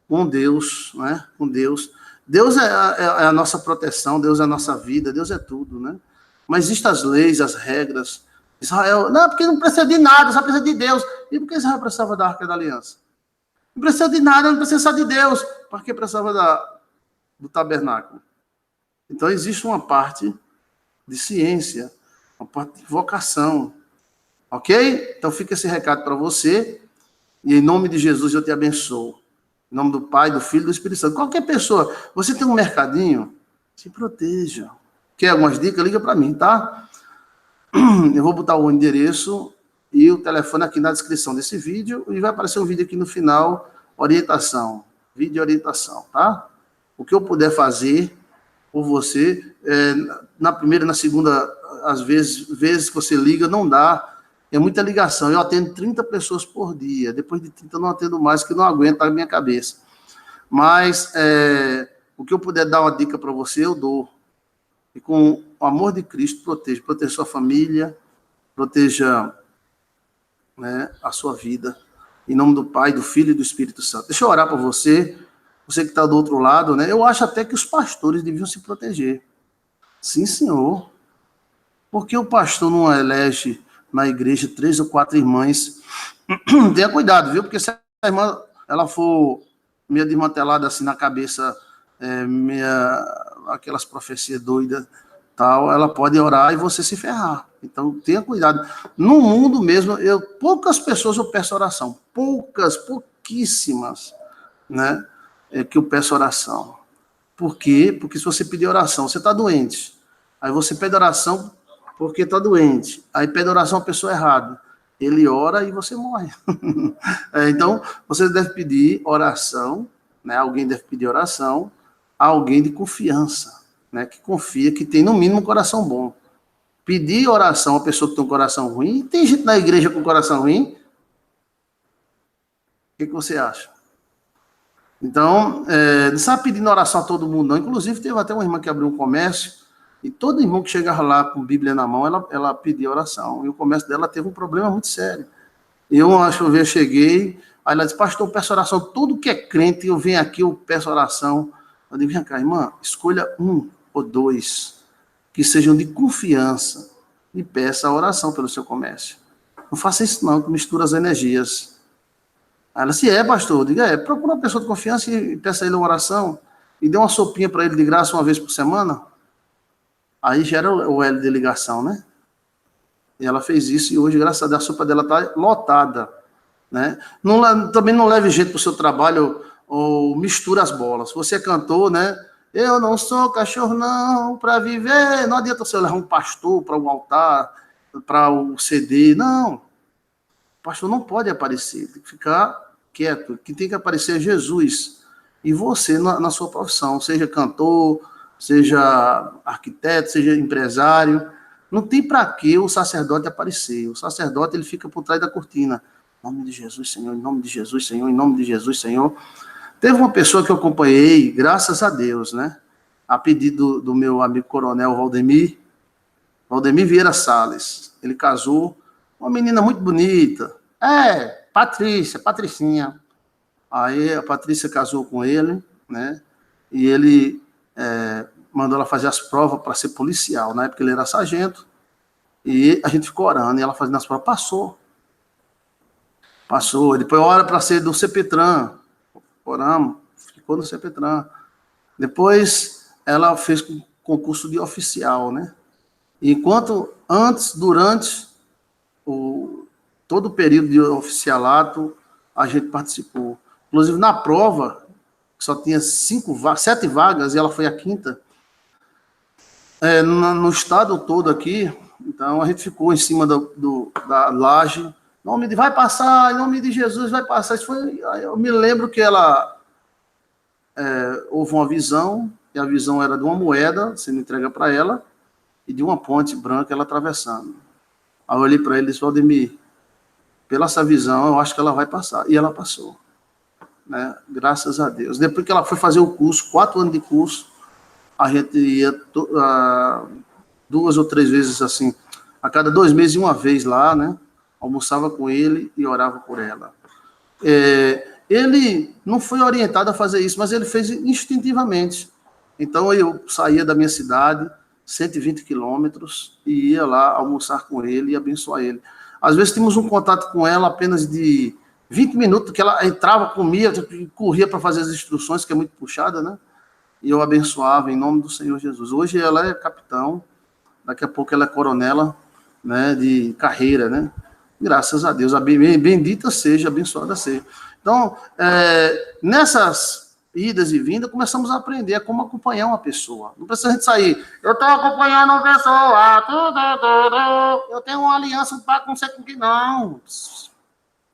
com Deus, né? Com Deus. Deus é a nossa proteção, Deus é a nossa vida, Deus é tudo, né? Mas existem as leis, as regras. Israel, não, porque não precisa de nada, só precisa de Deus. E por que Israel precisava da Arca da Aliança? Não precisa de nada, não precisa só de Deus. Por que precisava do tabernáculo? Então existe uma parte de ciência, uma parte de vocação. Ok? Então fica esse recado para você. E em nome de Jesus eu te abençoo. Em nome do Pai, do Filho e do Espírito Santo. Qualquer pessoa, você tem um mercadinho, se proteja. Quer algumas dicas? Liga para mim, tá? Eu vou botar o endereço e o telefone aqui na descrição desse vídeo e vai aparecer um vídeo aqui no final, orientação, vídeo orientação, tá? O que eu puder fazer por você, na primeira e na segunda, às vezes que você liga, não dá, é muita ligação, eu atendo 30 pessoas por dia, depois de 30 eu não atendo mais, que não aguento a minha cabeça. Mas o que eu puder dar uma dica para você, eu dou. E com o amor de Cristo, proteja sua família, proteja, né, a sua vida. Em nome do Pai, do Filho e do Espírito Santo. Deixa eu orar por você, você que está do outro lado, né? Eu acho até que os pastores deviam se proteger. Sim, senhor. Porque o pastor não elege na igreja 3 ou 4 irmãs? Tenha cuidado, viu? Porque se a irmã ela for meio desmantelada assim na cabeça, aquelas profecias doidas, tal, ela pode orar e você se ferrar. Então, tenha cuidado. No mundo mesmo, poucas pessoas eu peço oração. Pouquíssimas, né? Que eu peço oração. Por quê? Porque se você pedir oração, você está doente. Aí você pede oração porque está doente. Aí pede oração a pessoa errada. Ele ora e você morre. Então, você deve pedir oração, né? Alguém deve pedir oração a alguém de confiança, né? Que confia, que tem no mínimo um coração bom. Pedir oração a pessoa que tem um coração ruim, tem gente na igreja com coração ruim, o que você acha? Então, não sabe pedindo oração a todo mundo, não. Inclusive, teve até uma irmã que abriu um comércio, e todo irmão que chegava lá com Bíblia na mão, ela pedia oração. E o comércio dela teve um problema muito sério. Eu cheguei, aí ela disse, pastor, eu peço oração, tudo que é crente, eu venho aqui, eu peço oração. Eu digo, vem cá, irmã, escolha 1 ou 2 que sejam de confiança e peça a oração pelo seu comércio. Não faça isso não, que mistura as energias. Aí ela disse, pastor, eu digo, procura uma pessoa de confiança e peça a ele uma oração, e dê uma sopinha para ele de graça uma vez por semana. Aí gera o L de ligação, né? E ela fez isso, e hoje, graças a Deus, a sopa dela está lotada, né? Também não leve jeito para o seu trabalho ou mistura as bolas. Você é cantor, né? Eu não sou cachorro, não, para viver. Não adianta você levar um pastor para o altar, para o CD. Não. O pastor não pode aparecer. Tem que ficar quieto. Quem tem que aparecer é Jesus. E você na sua profissão. Seja cantor, seja arquiteto, seja empresário. Não tem para que o sacerdote aparecer. O sacerdote ele fica por trás da cortina. Em nome de Jesus, Senhor. Em nome de Jesus, Senhor. Em nome de Jesus, Senhor. Teve uma pessoa que eu acompanhei, graças a Deus, né? A pedido do meu amigo coronel Valdemir Vieira Salles. Ele casou uma menina muito bonita. Patricinha. Aí a Patrícia casou com ele, né? E ele mandou ela fazer as provas para ser policial. Na época ele era sargento. E a gente ficou orando, e ela fazendo as provas. Passou. Depois hora para ser do CPTRAN. Oramos, ficou no CPTRAN. Depois, ela fez concurso de oficial, né? Enquanto, durante todo o período de oficialato, a gente participou. Inclusive, na prova, só tinha 7 vagas, e ela foi a 5ª. No estado todo aqui, então, a gente ficou em cima da laje. Vai passar, em nome de Jesus, vai passar. Eu me lembro que ela houve uma visão, e a visão era de uma moeda sendo entregue para ela, e de uma ponte branca ela atravessando. Aí eu olhei para ele e disse, Valdemir, pela essa visão, eu acho que ela vai passar. E ela passou. Né? Graças a Deus. Depois que ela foi fazer o curso, 4 anos de curso, a gente ia 2 ou 3 vezes assim, a cada 2 meses uma vez lá, né? Almoçava com ele e orava por ela. Ele não foi orientado a fazer isso, mas ele fez instintivamente. Então, eu saía da minha cidade, 120 quilômetros, e ia lá almoçar com ele e abençoar ele. Às vezes, tínhamos um contato com ela apenas de 20 minutos, que ela entrava, comia, corria para fazer as instruções, que é muito puxada, né? E eu abençoava em nome do Senhor Jesus. Hoje ela é capitão, daqui a pouco ela é coronela, né, de carreira, né? Graças a Deus, bendita seja, abençoada seja. Então, nessas idas e vindas, começamos a aprender a como acompanhar uma pessoa. Não precisa a gente sair, eu estou acompanhando uma pessoa, eu tenho uma aliança para não sei com quem, não.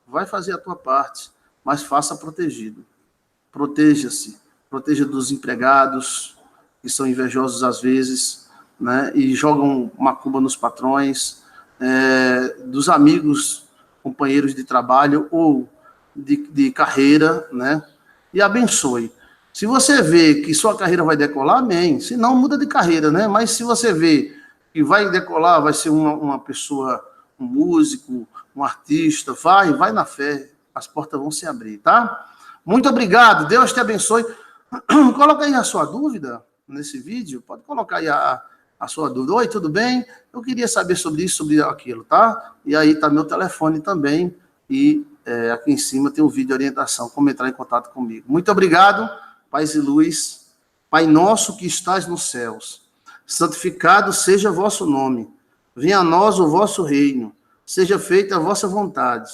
Vai fazer a tua parte, mas faça protegido. Proteja-se, proteja dos empregados, que são invejosos às vezes, né, e jogam macumba nos patrões, dos amigos, companheiros de trabalho ou de carreira, né? E abençoe. Se você vê que sua carreira vai decolar, amém. Se não, muda de carreira, né? Mas se você vê que vai decolar, vai ser uma pessoa, um músico, um artista, vai na fé, as portas vão se abrir, tá? Muito obrigado, Deus te abençoe. Coloca aí a sua dúvida nesse vídeo, pode colocar aí a sua dúvida. Oi, tudo bem? Eu queria saber sobre isso, sobre aquilo, tá? E aí tá meu telefone também, e aqui em cima tem um vídeo de orientação, como entrar em contato comigo. Muito obrigado, paz e luz. Pai nosso que estás nos céus, santificado seja vosso nome. Venha a nós o vosso reino. Seja feita a vossa vontade,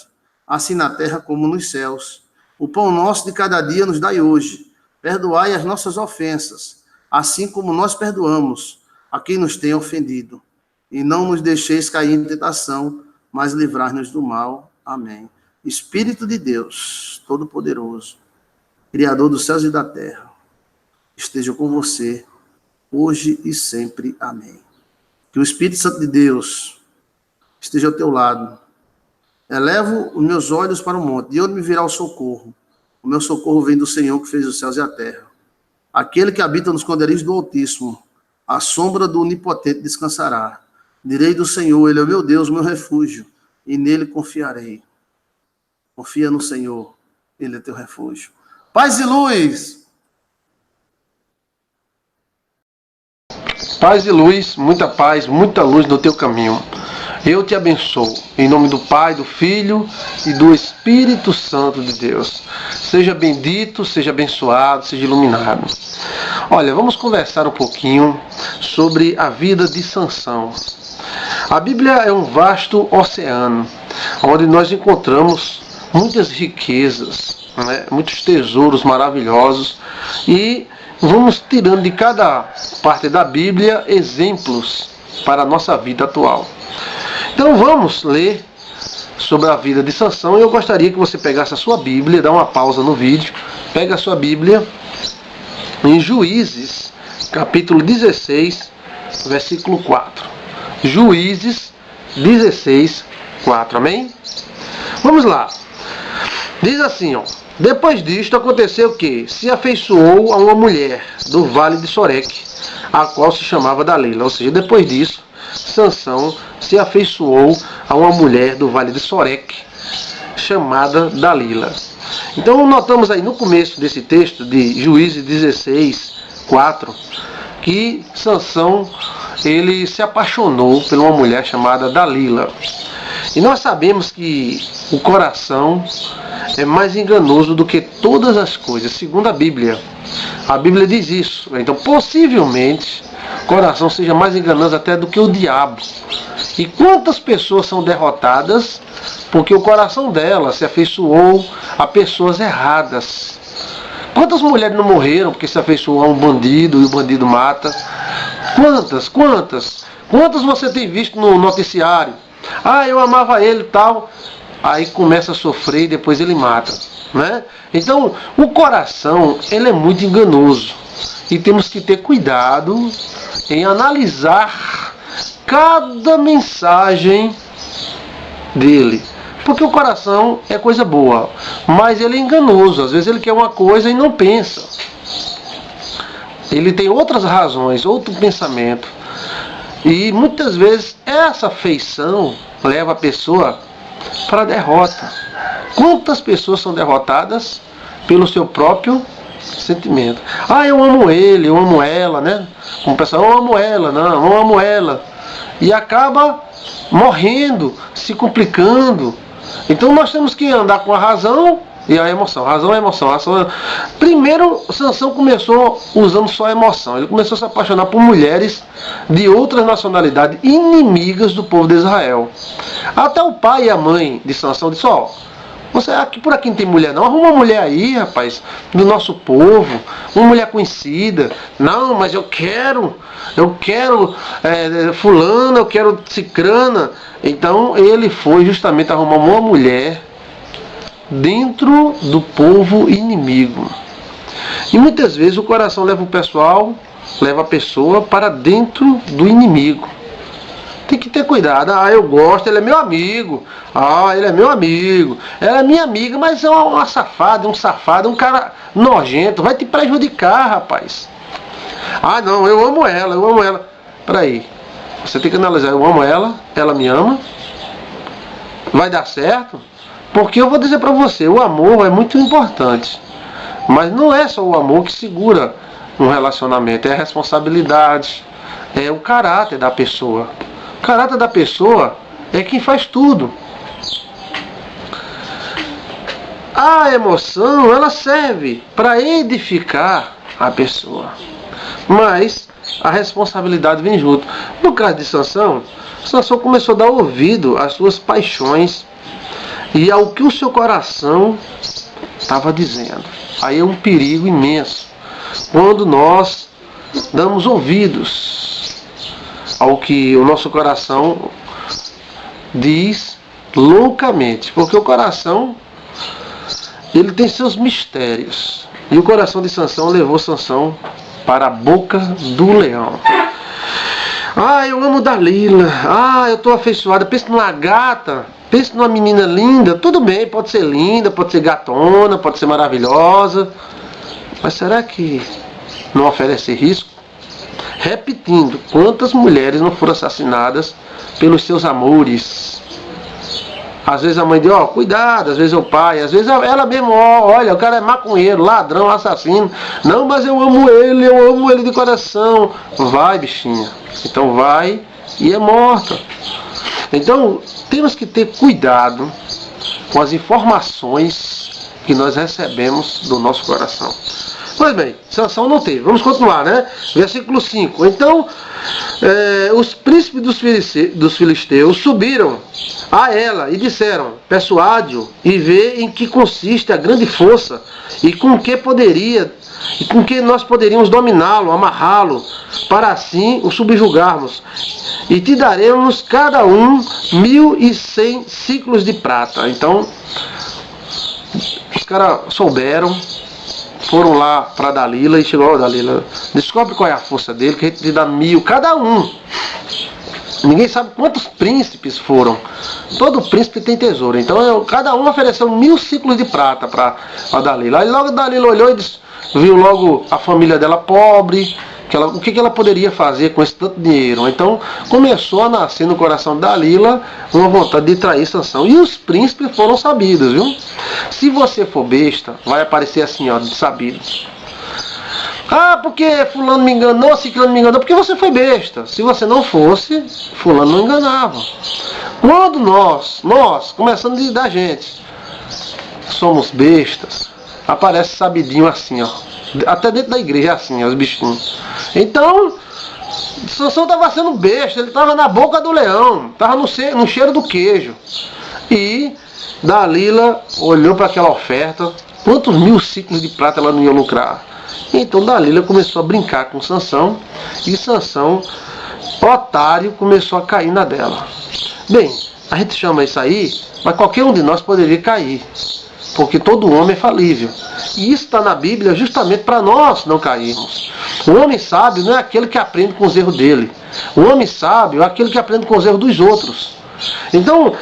assim na terra como nos céus. O pão nosso de cada dia nos dai hoje. Perdoai as nossas ofensas, assim como nós perdoamos a quem nos tem ofendido. E não nos deixeis cair em tentação, mas livrar-nos do mal. Amém. Espírito de Deus, Todo-Poderoso, Criador dos céus e da terra, esteja com você, hoje e sempre. Amém. Que o Espírito Santo de Deus esteja ao teu lado. Elevo os meus olhos para o monte, de onde me virá o socorro. O meu socorro vem do Senhor que fez os céus e a terra. Aquele que habita nos esconderijos do Altíssimo, à sombra do Onipotente descansará. Direi do Senhor, Ele é o meu Deus, o meu refúgio, e nele confiarei. Confia no Senhor, Ele é teu refúgio. Paz e luz! Paz e luz, muita paz, muita luz no teu caminho. Eu te abençoo, em nome do Pai, do Filho e do Espírito Santo de Deus. Seja bendito, seja abençoado, seja iluminado. Olha, vamos conversar um pouquinho sobre a vida de Sansão. A Bíblia é um vasto oceano, onde nós encontramos muitas riquezas, né? Muitos tesouros maravilhosos, e vamos tirando de cada parte da Bíblia exemplos para a nossa vida atual. Então vamos ler sobre a vida de Sansão, e eu gostaria que você pegasse a sua Bíblia, dá uma pausa no vídeo, pega a sua Bíblia em Juízes, capítulo 16, versículo 4. Juízes 16, 4, amém? Vamos lá. Diz assim, ó: depois disto aconteceu que se afeiçoou a uma mulher do vale de Soreque, a qual se chamava Dalila. Ou seja, depois disso, Sansão se afeiçoou a uma mulher do vale de Soreque, chamada Dalila. Então notamos aí no começo desse texto de Juízes 16, 4, que Sansão ele se apaixonou por uma mulher chamada Dalila. E nós sabemos que o coração é mais enganoso do que todas as coisas, segundo a Bíblia. A Bíblia diz isso. Então, possivelmente, o coração seja mais enganoso até do que o diabo. E quantas pessoas são derrotadas porque o coração dela se afeiçoou a pessoas erradas? Quantas mulheres não morreram porque se afeiçoou a um bandido e o bandido mata? Quantas você tem visto no noticiário? Ah, eu amava ele e tal. Aí começa a sofrer e depois ele mata, né? Então, o coração, ele é muito enganoso. E temos que ter cuidado em analisar cada mensagem dele. Porque o coração é coisa boa, mas ele é enganoso. Às vezes ele quer uma coisa e não pensa. Ele tem outras razões, outro pensamento. E muitas vezes essa afeição leva a pessoa para a derrota. Quantas pessoas são derrotadas pelo seu próprio sentimento? Ah, eu amo ele, eu amo ela, né? Como o pessoal, eu amo ela, não, eu amo ela. E acaba morrendo, se complicando. Então nós temos que andar com a razão e a emoção. Razão é emoção. Primeiro, Sansão começou usando só a emoção. Ele começou a se apaixonar por mulheres de outras nacionalidades, inimigas do povo de Israel. Até o pai e a mãe de Sansão disseram: ó, você aqui por aqui não tem mulher não, arruma uma mulher aí, rapaz, do nosso povo, uma mulher conhecida. Não, mas eu quero fulana, eu quero cicrana. Então ele foi justamente arrumar uma mulher dentro do povo inimigo. E muitas vezes o coração leva o pessoal, leva a pessoa para dentro do inimigo. Tem que ter cuidado. Ah, eu gosto, ele é meu amigo. Ah, ele é meu amigo. Ela é minha amiga, mas é uma safada, um safado, um cara nojento. Vai te prejudicar, rapaz. Ah, não, eu amo ela, eu amo ela. Peraí, você tem que analisar. Eu amo ela, ela me ama. Vai dar certo? Porque eu vou dizer para você, o amor é muito importante. Mas não é só o amor que segura um relacionamento. É a responsabilidade, é o caráter da pessoa. O caráter da pessoa é quem faz tudo. A emoção, ela serve para edificar a pessoa. Mas a responsabilidade vem junto. No caso de Sansão, Sansão começou a dar ouvido às suas paixões e ao que o seu coração estava dizendo. Aí é um perigo imenso quando nós damos ouvidos ao que o nosso coração diz loucamente, porque o coração ele tem seus mistérios, e o coração de Sansão levou Sansão para a boca do leão. Ah, eu amo Dalila. Ah, eu estou afeiçoada. Pensa numa gata, pensa numa menina linda. Tudo bem, pode ser linda, pode ser gatona, pode ser maravilhosa, mas será que não oferece risco? Repetindo, quantas mulheres não foram assassinadas pelos seus amores? Às vezes a mãe diz, ó, cuidado, às vezes é o pai, às vezes ela mesmo, ó, olha, o cara é maconheiro, ladrão, assassino. Não, mas eu amo ele de coração. Vai, bichinha. Então vai e é morta. Então, temos que ter cuidado com as informações que nós recebemos do nosso coração. Pois bem, Sansão não teve. Vamos continuar, né? Versículo 5. Então, os príncipes dos filisteus subiram a ela e disseram: persuade-o e vê em que consiste a grande força e com que nós poderíamos dominá-lo, amarrá-lo, para assim o subjugarmos. E te daremos cada um 1.100 ciclos de prata. Então, os caras souberam, foram lá para Dalila e chegou: Dalila, descobre qual é a força dele, que a gente te dá 1.000 cada um. Ninguém sabe quantos príncipes foram. Todo príncipe tem tesouro. Então cada um ofereceu 1.000 ciclos de prata para Dalila. Aí logo Dalila olhou e viu logo a família dela pobre, o que ela poderia fazer com esse tanto dinheiro. Então começou a nascer no coração de Dalila uma vontade de trair Sansão. E os príncipes foram sabidos, viu? Se você for besta, vai aparecer assim, ó, de sabidos. Ah, porque fulano me enganou, ciclano me enganou, porque você foi besta. Se você não fosse, fulano não enganava. Quando nós, começando da gente, somos bestas, aparece sabidinho assim, ó. Até dentro da igreja assim, ó, os bichinhos. Então, Sansão estava sendo besta, ele estava na boca do leão, estava no cheiro do queijo. E Dalila olhou para aquela oferta, quantos 1.000 ciclos de prata ela não ia lucrar? Então Dalila começou a brincar com Sansão, e Sansão, otário, começou a cair na dela. Bem, a gente chama isso aí, mas qualquer um de nós poderia cair, porque todo homem é falível. E isso está na Bíblia justamente para nós não cairmos. O homem sábio não é aquele que aprende com os erros dele. O homem sábio é aquele que aprende com os erros dos outros. Então,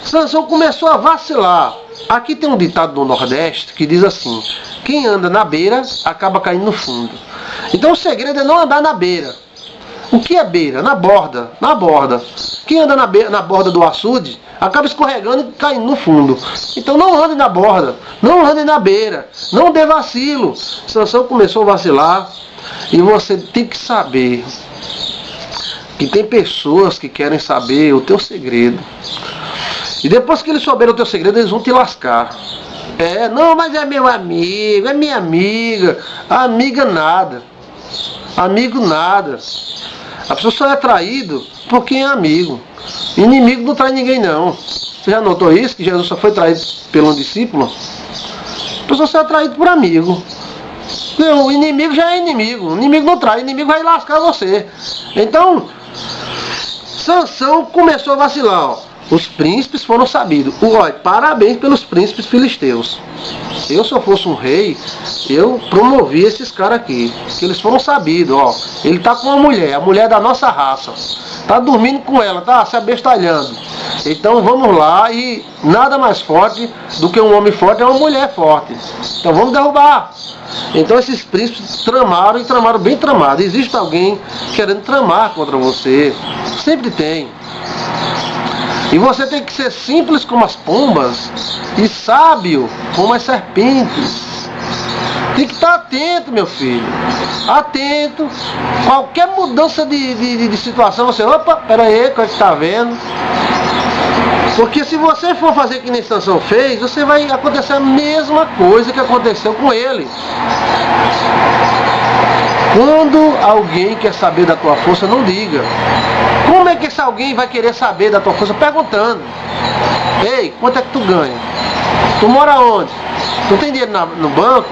Sansão começou a vacilar. Aqui tem um ditado no Nordeste que diz assim: quem anda na beira acaba caindo no fundo. Então o segredo é não andar na beira. O que é beira? Na borda. Na borda. Quem anda na borda do açude acaba escorregando e caindo no fundo. Então não ande na borda, não ande na beira, não dê vacilo. Sansão começou a vacilar, e você tem que saber que tem pessoas que querem saber o teu segredo. E depois que eles souberam o teu segredo, eles vão te lascar. Não, mas é meu amigo, é minha amiga. Amiga nada. Amigo nada. A pessoa só é traído por quem é amigo. Inimigo não trai ninguém, não. Você já notou isso? Que Jesus só foi traído pelo discípulo? A pessoa só é traído por amigo. O inimigo já é inimigo. O inimigo não trai, o inimigo vai lascar você. Então, Sansão começou a vacilar, ó. Os príncipes foram sabidos. Olha, parabéns pelos príncipes filisteus. Eu, se eu fosse um rei, eu promovia esses caras aqui. Que eles foram sabidos, ó. Ele está com uma mulher, a mulher da nossa raça. Está dormindo com ela, tá se abestalhando. Então vamos lá, e nada mais forte do que um homem forte é uma mulher forte. Então vamos derrubar. Então esses príncipes tramaram, e tramaram bem tramado. Existe alguém querendo tramar contra você. Sempre tem. E você tem que ser simples como as pombas e sábio como as serpentes. Tem que estar atento, meu filho. Atento. Qualquer mudança de situação, você, opa, peraí, o que está vendo? Porque se você for fazer que nem Sansão fez, você vai acontecer a mesma coisa que aconteceu com ele. Quando alguém quer saber da tua força, não diga. Como é que esse alguém vai querer saber da tua força? Perguntando. Ei, quanto é que tu ganha? Tu mora onde? Tu tem dinheiro no banco?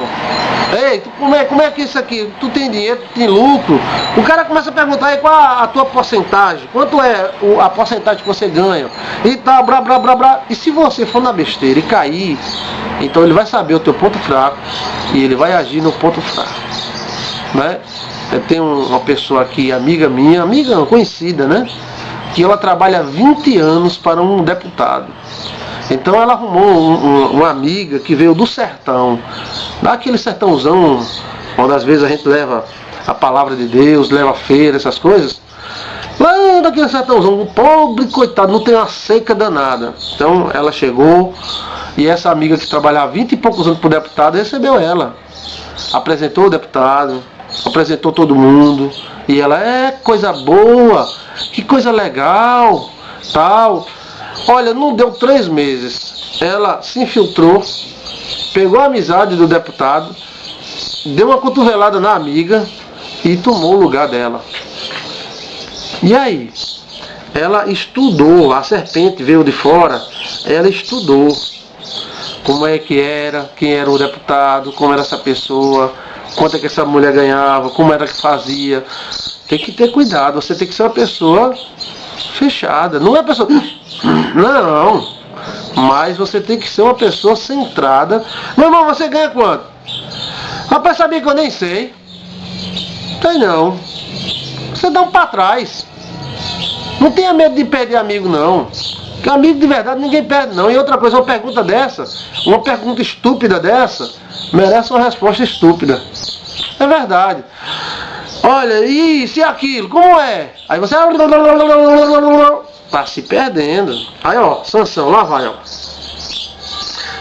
Ei, como é que isso aqui? Tu tem dinheiro, tu tem lucro? O cara começa a perguntar aí qual a tua porcentagem, quanto é a porcentagem que você ganha? E tal, blá, blá, blá, blá. E se você for na besteira e cair, então ele vai saber o teu ponto fraco e ele vai agir no ponto fraco. Né? Tem uma pessoa aqui, amiga minha, amiga conhecida, né? Que ela trabalha 20 anos para um deputado. Então ela arrumou uma amiga que veio do sertão, daquele sertãozão, onde às vezes a gente leva a palavra de Deus, leva a feira, essas coisas. Lá daquele sertãozão, o pobre coitado, não tem uma seca danada. Então ela chegou, e essa amiga que trabalhava 20 e poucos anos para o deputado, recebeu ela. Apresentou o deputado, apresentou todo mundo, e ela, coisa boa, que coisa legal. tal. Olha, não deu 3 meses. Ela se infiltrou, pegou a amizade do deputado, deu uma cotovelada na amiga e tomou o lugar dela. E aí? Ela estudou, a serpente veio de fora, ela estudou como é que era, quem era o deputado, como era essa pessoa, quanto é que essa mulher ganhava, como era que fazia. Tem que ter cuidado, você tem que ser uma pessoa fechada, não é pessoa... Não, mas você tem que ser uma pessoa centrada. Meu irmão, você ganha quanto? Rapaz, sabia que eu nem sei. Tem não. Você dá um pra trás. Não tenha medo de perder amigo, não. Porque amigo de verdade ninguém perde, não. E outra coisa, uma pergunta dessa, uma pergunta estúpida dessa, merece uma resposta estúpida. É verdade. Olha, isso e aquilo, como é? Aí você... Tá se perdendo. Aí, ó, Sansão, lá vai, ó.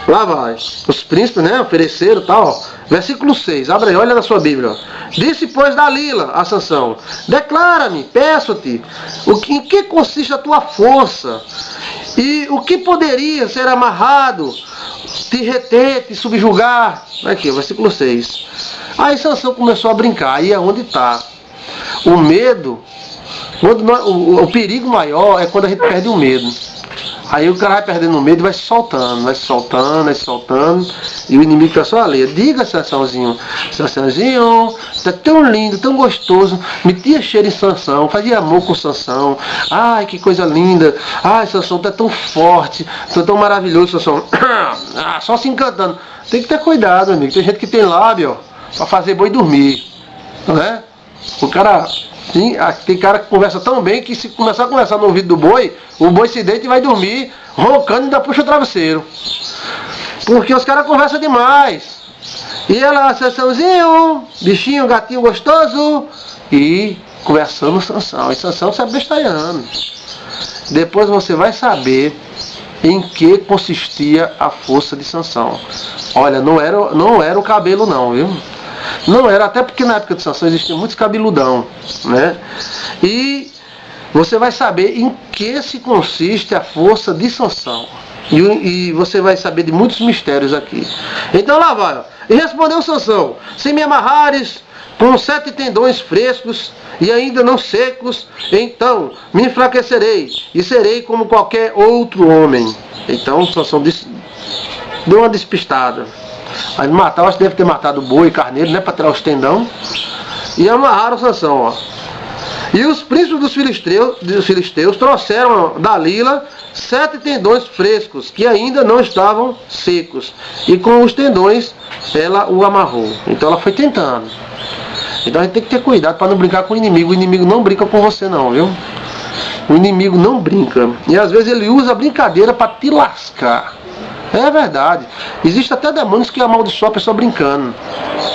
Lá vai. Os príncipes, né, ofereceram e tal, ó. Versículo 6, abre aí, olha na sua Bíblia. Ó. Disse, pois, Dalila a Sansão: declara-me, peço-te, em que consiste a tua força? E o que poderia ser amarrado, te reter, te subjugar? Aqui, versículo 6. Aí Sansão começou a brincar. Aí é onde está. O medo, o perigo maior é quando a gente perde o medo. Aí o cara vai perdendo o medo e vai se soltando, vai se soltando, vai se soltando. E o inimigo fica só ali. Diga, Sansãozinho, Sansãozinho, tá tão lindo, tão gostoso. Metia cheiro em Sansão, fazia amor com Sansão. Ai, que coisa linda. Ai, Sansão, tá tão forte, tá tão maravilhoso, Sansão. Só se encantando. Tem que ter cuidado, amigo. Tem gente que tem lábio, ó, pra fazer boi dormir. Não é? O cara... Tem cara que conversa tão bem que se começar a conversar no ouvido do boi, o boi se deita e vai dormir, roncando e ainda puxa o travesseiro. Porque os caras conversam demais. E ela, Sansãozinho, bichinho, gatinho gostoso, e conversando Sansão. E Sansão se abestalhando. Depois você vai saber em que consistia a força de Sansão. Olha, não era o cabelo não, viu? Não era, até porque na época de Sansão existia muitos cabeludão, né? E você vai saber em que se consiste a força de Sansão. E você vai saber de muitos mistérios aqui. Então lá vai, ó. E respondeu Sansão: se me amarrares com 7 tendões frescos e ainda não secos, então me enfraquecerei e serei como qualquer outro homem. Então Sansão deu uma despistada. Aí mataram, acho que deve ter matado o boi, carneiro, né, para tirar os tendão. E amarraram Sansão, ó. E os príncipes dos filisteus trouxeram Dalila 7 tendões frescos, que ainda não estavam secos. E com os tendões ela o amarrou. Então ela foi tentando. Então a gente tem que ter cuidado para não brincar com o inimigo. O inimigo não brinca com você não, viu? O inimigo não brinca. E às vezes ele usa a brincadeira para te lascar. É verdade. Existe até demônios que amaldiçoam a pessoa brincando,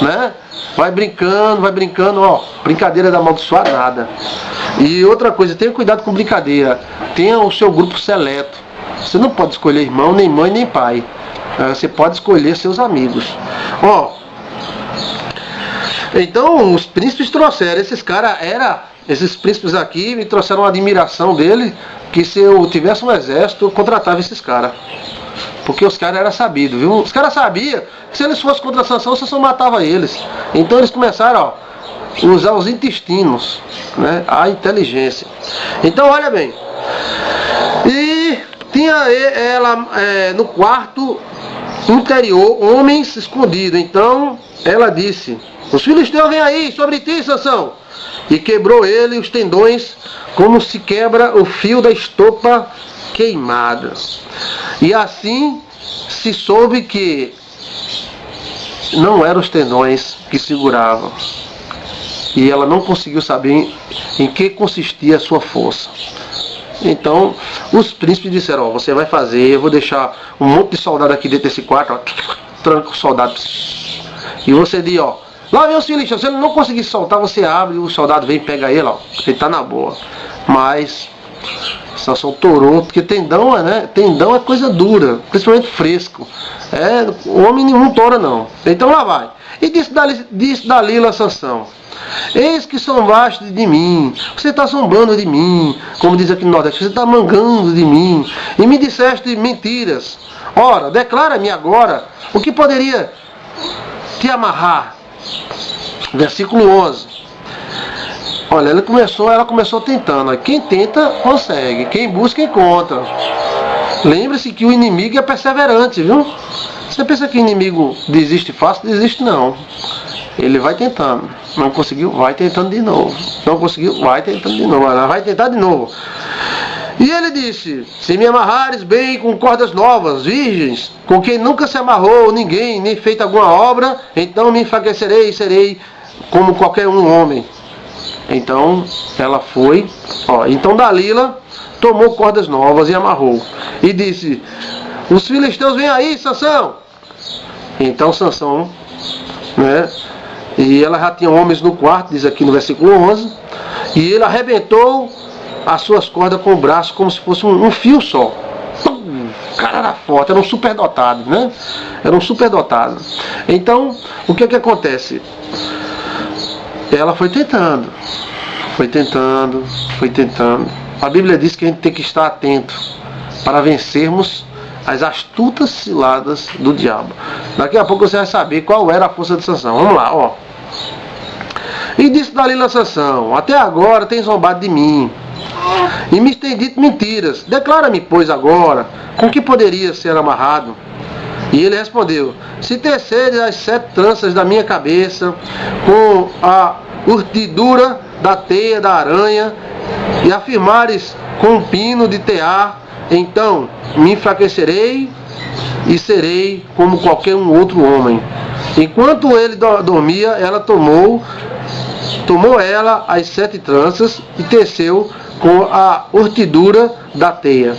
né? Vai brincando, ó. Brincadeira da amaldiçoar nada. E outra coisa, tenha cuidado com brincadeira. Tenha o seu grupo seleto. Você não pode escolher irmão, nem mãe, nem pai. Você pode escolher seus amigos. Ó. Então, os príncipes trouxeram. Esses príncipes aqui me trouxeram uma admiração dele, que se eu tivesse um exército, eu contratava esses caras. Porque os caras eram sabidos, viu? Os caras sabiam que se eles fossem contra a Sansão, Sansão matava eles. Então eles começaram, ó, a usar os intestinos, né? A inteligência. Então olha bem. E tinha ela no quarto interior homens escondidos. Então ela disse: os filisteus vêm aí sobre ti, Sansão. E quebrou ele os tendões, como se quebra o fio da estopa queimada. E assim se soube que não eram os tendões que seguravam. E ela não conseguiu saber em que consistia a sua força. Então os príncipes disseram: ó, você vai fazer, eu vou deixar um monte de soldado aqui dentro desse quarto, ó, tranca os soldados. E você diz: ó, lá vem os filisteus. Se ele não conseguir soltar, você abre e o soldado vem e pega ele, ó. Ele tá na boa. Mas Sansão torou, porque tendão é coisa dura, principalmente fresco. O homem nenhum tora não. Então lá vai. E disse Dalila a Sansão: eis que zombaste de mim, você está zombando de mim, como diz aqui no Nordeste, você está mangando de mim, e me disseste mentiras. Ora, declara-me agora o que poderia te amarrar. Versículo 11. Olha, ela começou tentando. Quem tenta, consegue. Quem busca, encontra. Lembre-se que o inimigo é perseverante, viu? Você pensa que o inimigo desiste fácil? Desiste não. Ele vai tentando. Não conseguiu, vai tentando de novo. Não conseguiu, vai tentando de novo. Ela vai tentar de novo. E ele disse, se me amarrares bem com cordas novas, virgens, com quem nunca se amarrou ninguém, nem feito alguma obra, então me enfraquecerei e serei como qualquer um homem. Então ela foi, então Dalila tomou cordas novas e amarrou. E disse, os filisteus vêm aí, Sansão. Então Sansão, né? E ela já tinha homens no quarto, diz aqui no versículo 11. E ele arrebentou as suas cordas com o braço como se fosse um fio só. O cara era forte, era um superdotado, né? Era um superdotado. Então, o que acontece? Ela foi tentando. A Bíblia diz que a gente tem que estar atento para vencermos as astutas ciladas do diabo. Daqui a pouco você vai saber qual era a força de Sansão. Vamos lá, E disse Dalila a Sansão, até agora tem zombado de mim e me tem dito mentiras. Declara-me, pois, agora, com que poderia ser amarrado? E ele respondeu, se teceres as 7 tranças da minha cabeça com a urtidura da teia da aranha e afirmares com um pino de tear, então me enfraquecerei e serei como qualquer um outro homem. Enquanto ele dormia, ela tomou ela as 7 tranças e teceu com a urtidura da teia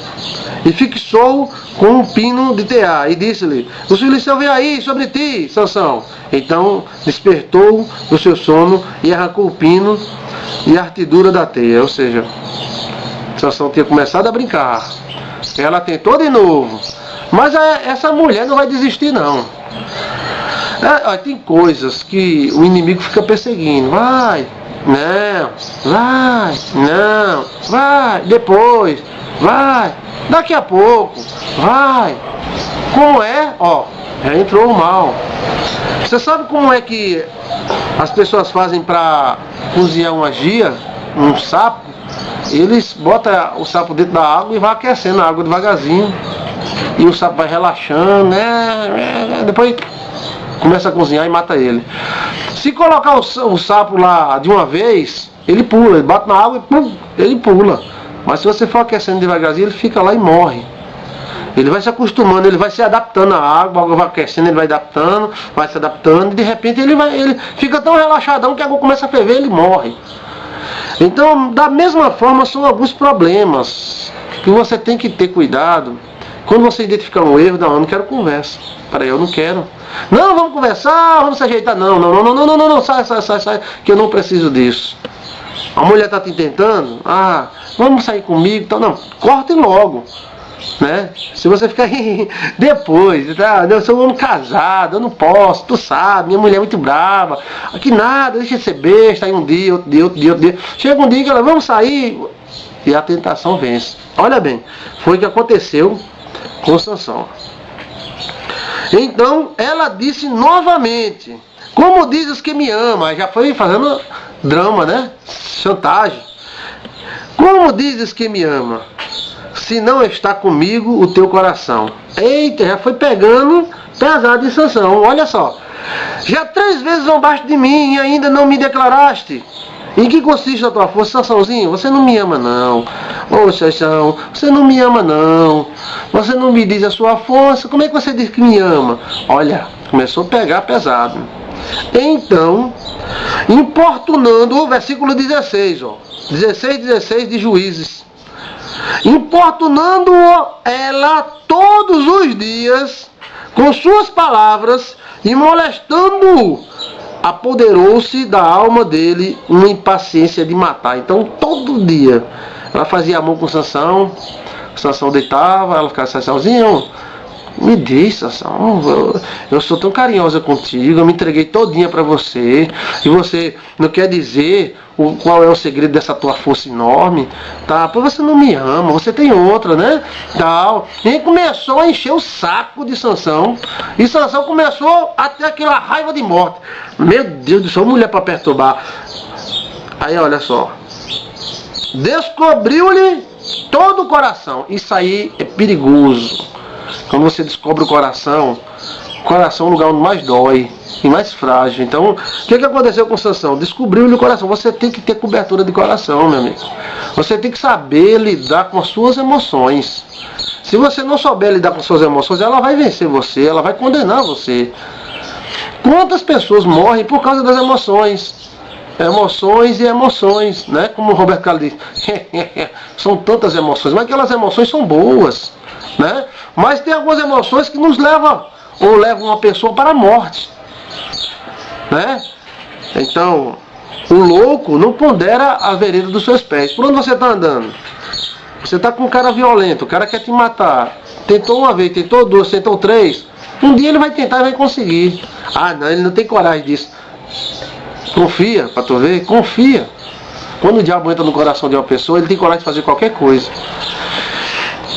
e fixou com um pino de tear e disse-lhe, os filisteus vêm aí sobre ti, Sansão. Então despertou do seu sono e arrancou o pino e a urtidura da teia. Ou seja, Sansão tinha começado a brincar. Ela tentou de novo. Mas essa mulher não vai desistir não. Tem coisas que o inimigo fica perseguindo. Vai, depois, vai, daqui a pouco, vai. Como é? Já entrou o mal. Você sabe como é que as pessoas fazem para cozinhar uma gia, um sapo? Eles botam o sapo dentro da água e vai aquecendo a água devagarzinho. E o sapo vai relaxando, depois começa a cozinhar e mata ele. Se colocar o sapo lá de uma vez, ele pula, ele bate na água e pum, ele pula. Mas se você for aquecendo devagarzinho, ele fica lá e morre. Ele vai se acostumando, ele vai se adaptando à água, a água vai aquecendo, ele vai adaptando, vai se adaptando, e de repente ele fica tão relaxadão que a água começa a ferver e ele morre. Então, da mesma forma, são alguns problemas que você tem que ter cuidado. Quando você identificar um erro, eu não quero conversa. Peraí, eu não quero. Não, vamos conversar, vamos se ajeitar. Não, sai, que eu não preciso disso. A mulher está te tentando, vamos sair comigo, então não, corte logo. Né? Se você ficar depois, eu sou um homem casado, eu não posso, tu sabe, minha mulher é muito brava, que nada, deixa de ser besta, aí um dia, outro dia. Chega um dia que ela, vamos sair, e a tentação vence. Olha bem, foi o que aconteceu com Sansão. Então ela disse novamente, como dizes que me ama, já foi fazendo drama, né? Chantagem. Como dizes que me ama, se não está comigo o teu coração? Eita, já foi pegando pesado de Sansão. Olha só, já 3 vezes zombaste de mim e ainda não me declaraste. Em que consiste a tua força, Sansãozinho? Você não me ama não. Sansão, você não me ama não. Você não me diz a sua força. Como é que você diz que me ama? Olha, começou a pegar pesado. Então, importunando, o versículo 16, 16 de Juízes. Importunando-o ela todos os dias com suas palavras e molestando-o, apoderou-se da alma dele uma impaciência de matar. Então todo dia ela fazia amor com Sansão, Sansão deitava, ela ficava Sansãozinho, Me diz, Sansão, eu sou tão carinhosa contigo, eu me entreguei todinha para você, e você não quer dizer qual é o segredo dessa tua força enorme, tá? Pois você não me ama, você tem outra, né? Tal. E aí começou a encher o saco de Sansão, e Sansão começou a ter aquela raiva de morte. Meu Deus do céu, mulher para perturbar. Aí olha só, descobriu-lhe todo o coração. Isso aí é perigoso. Quando você descobre o coração é o lugar onde mais dói e mais frágil. Então, o que aconteceu com Sansão? Descobriu-lhe o coração. Você tem que ter cobertura de coração, meu amigo. Você tem que saber lidar com as suas emoções. Se você não souber lidar com suas emoções, ela vai vencer você, ela vai condenar você. Quantas pessoas morrem por causa das emoções? Emoções e emoções, né? Como o Roberto Carlos diz, são tantas emoções, mas aquelas emoções são boas, né? Mas tem algumas emoções que nos levam, ou levam uma pessoa para a morte, né? Então, o louco não pondera a vereda dos seus pés. Por onde você está andando? Você está com um cara violento, o cara quer te matar. Tentou uma vez, tentou duas, tentou três. Um dia ele vai tentar e vai conseguir. Ah, não, ele não tem coragem disso. Confia, para tu ver, confia. Quando o diabo entra no coração de uma pessoa, ele tem coragem de fazer qualquer coisa.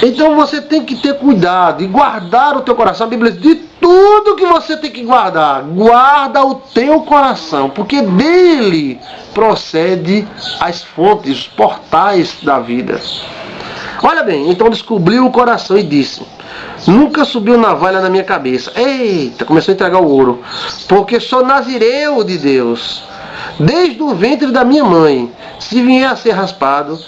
Então você tem que ter cuidado e guardar o teu coração. A Bíblia diz, de tudo que você tem que guardar, guarda o teu coração, porque dele procede as fontes, os portais da vida. Olha bem, então descobriu o coração e disse, nunca subiu navalha na minha cabeça. Eita, começou a entregar o ouro. Porque sou nazireu de Deus, desde o ventre da minha mãe. Se vier a ser raspado,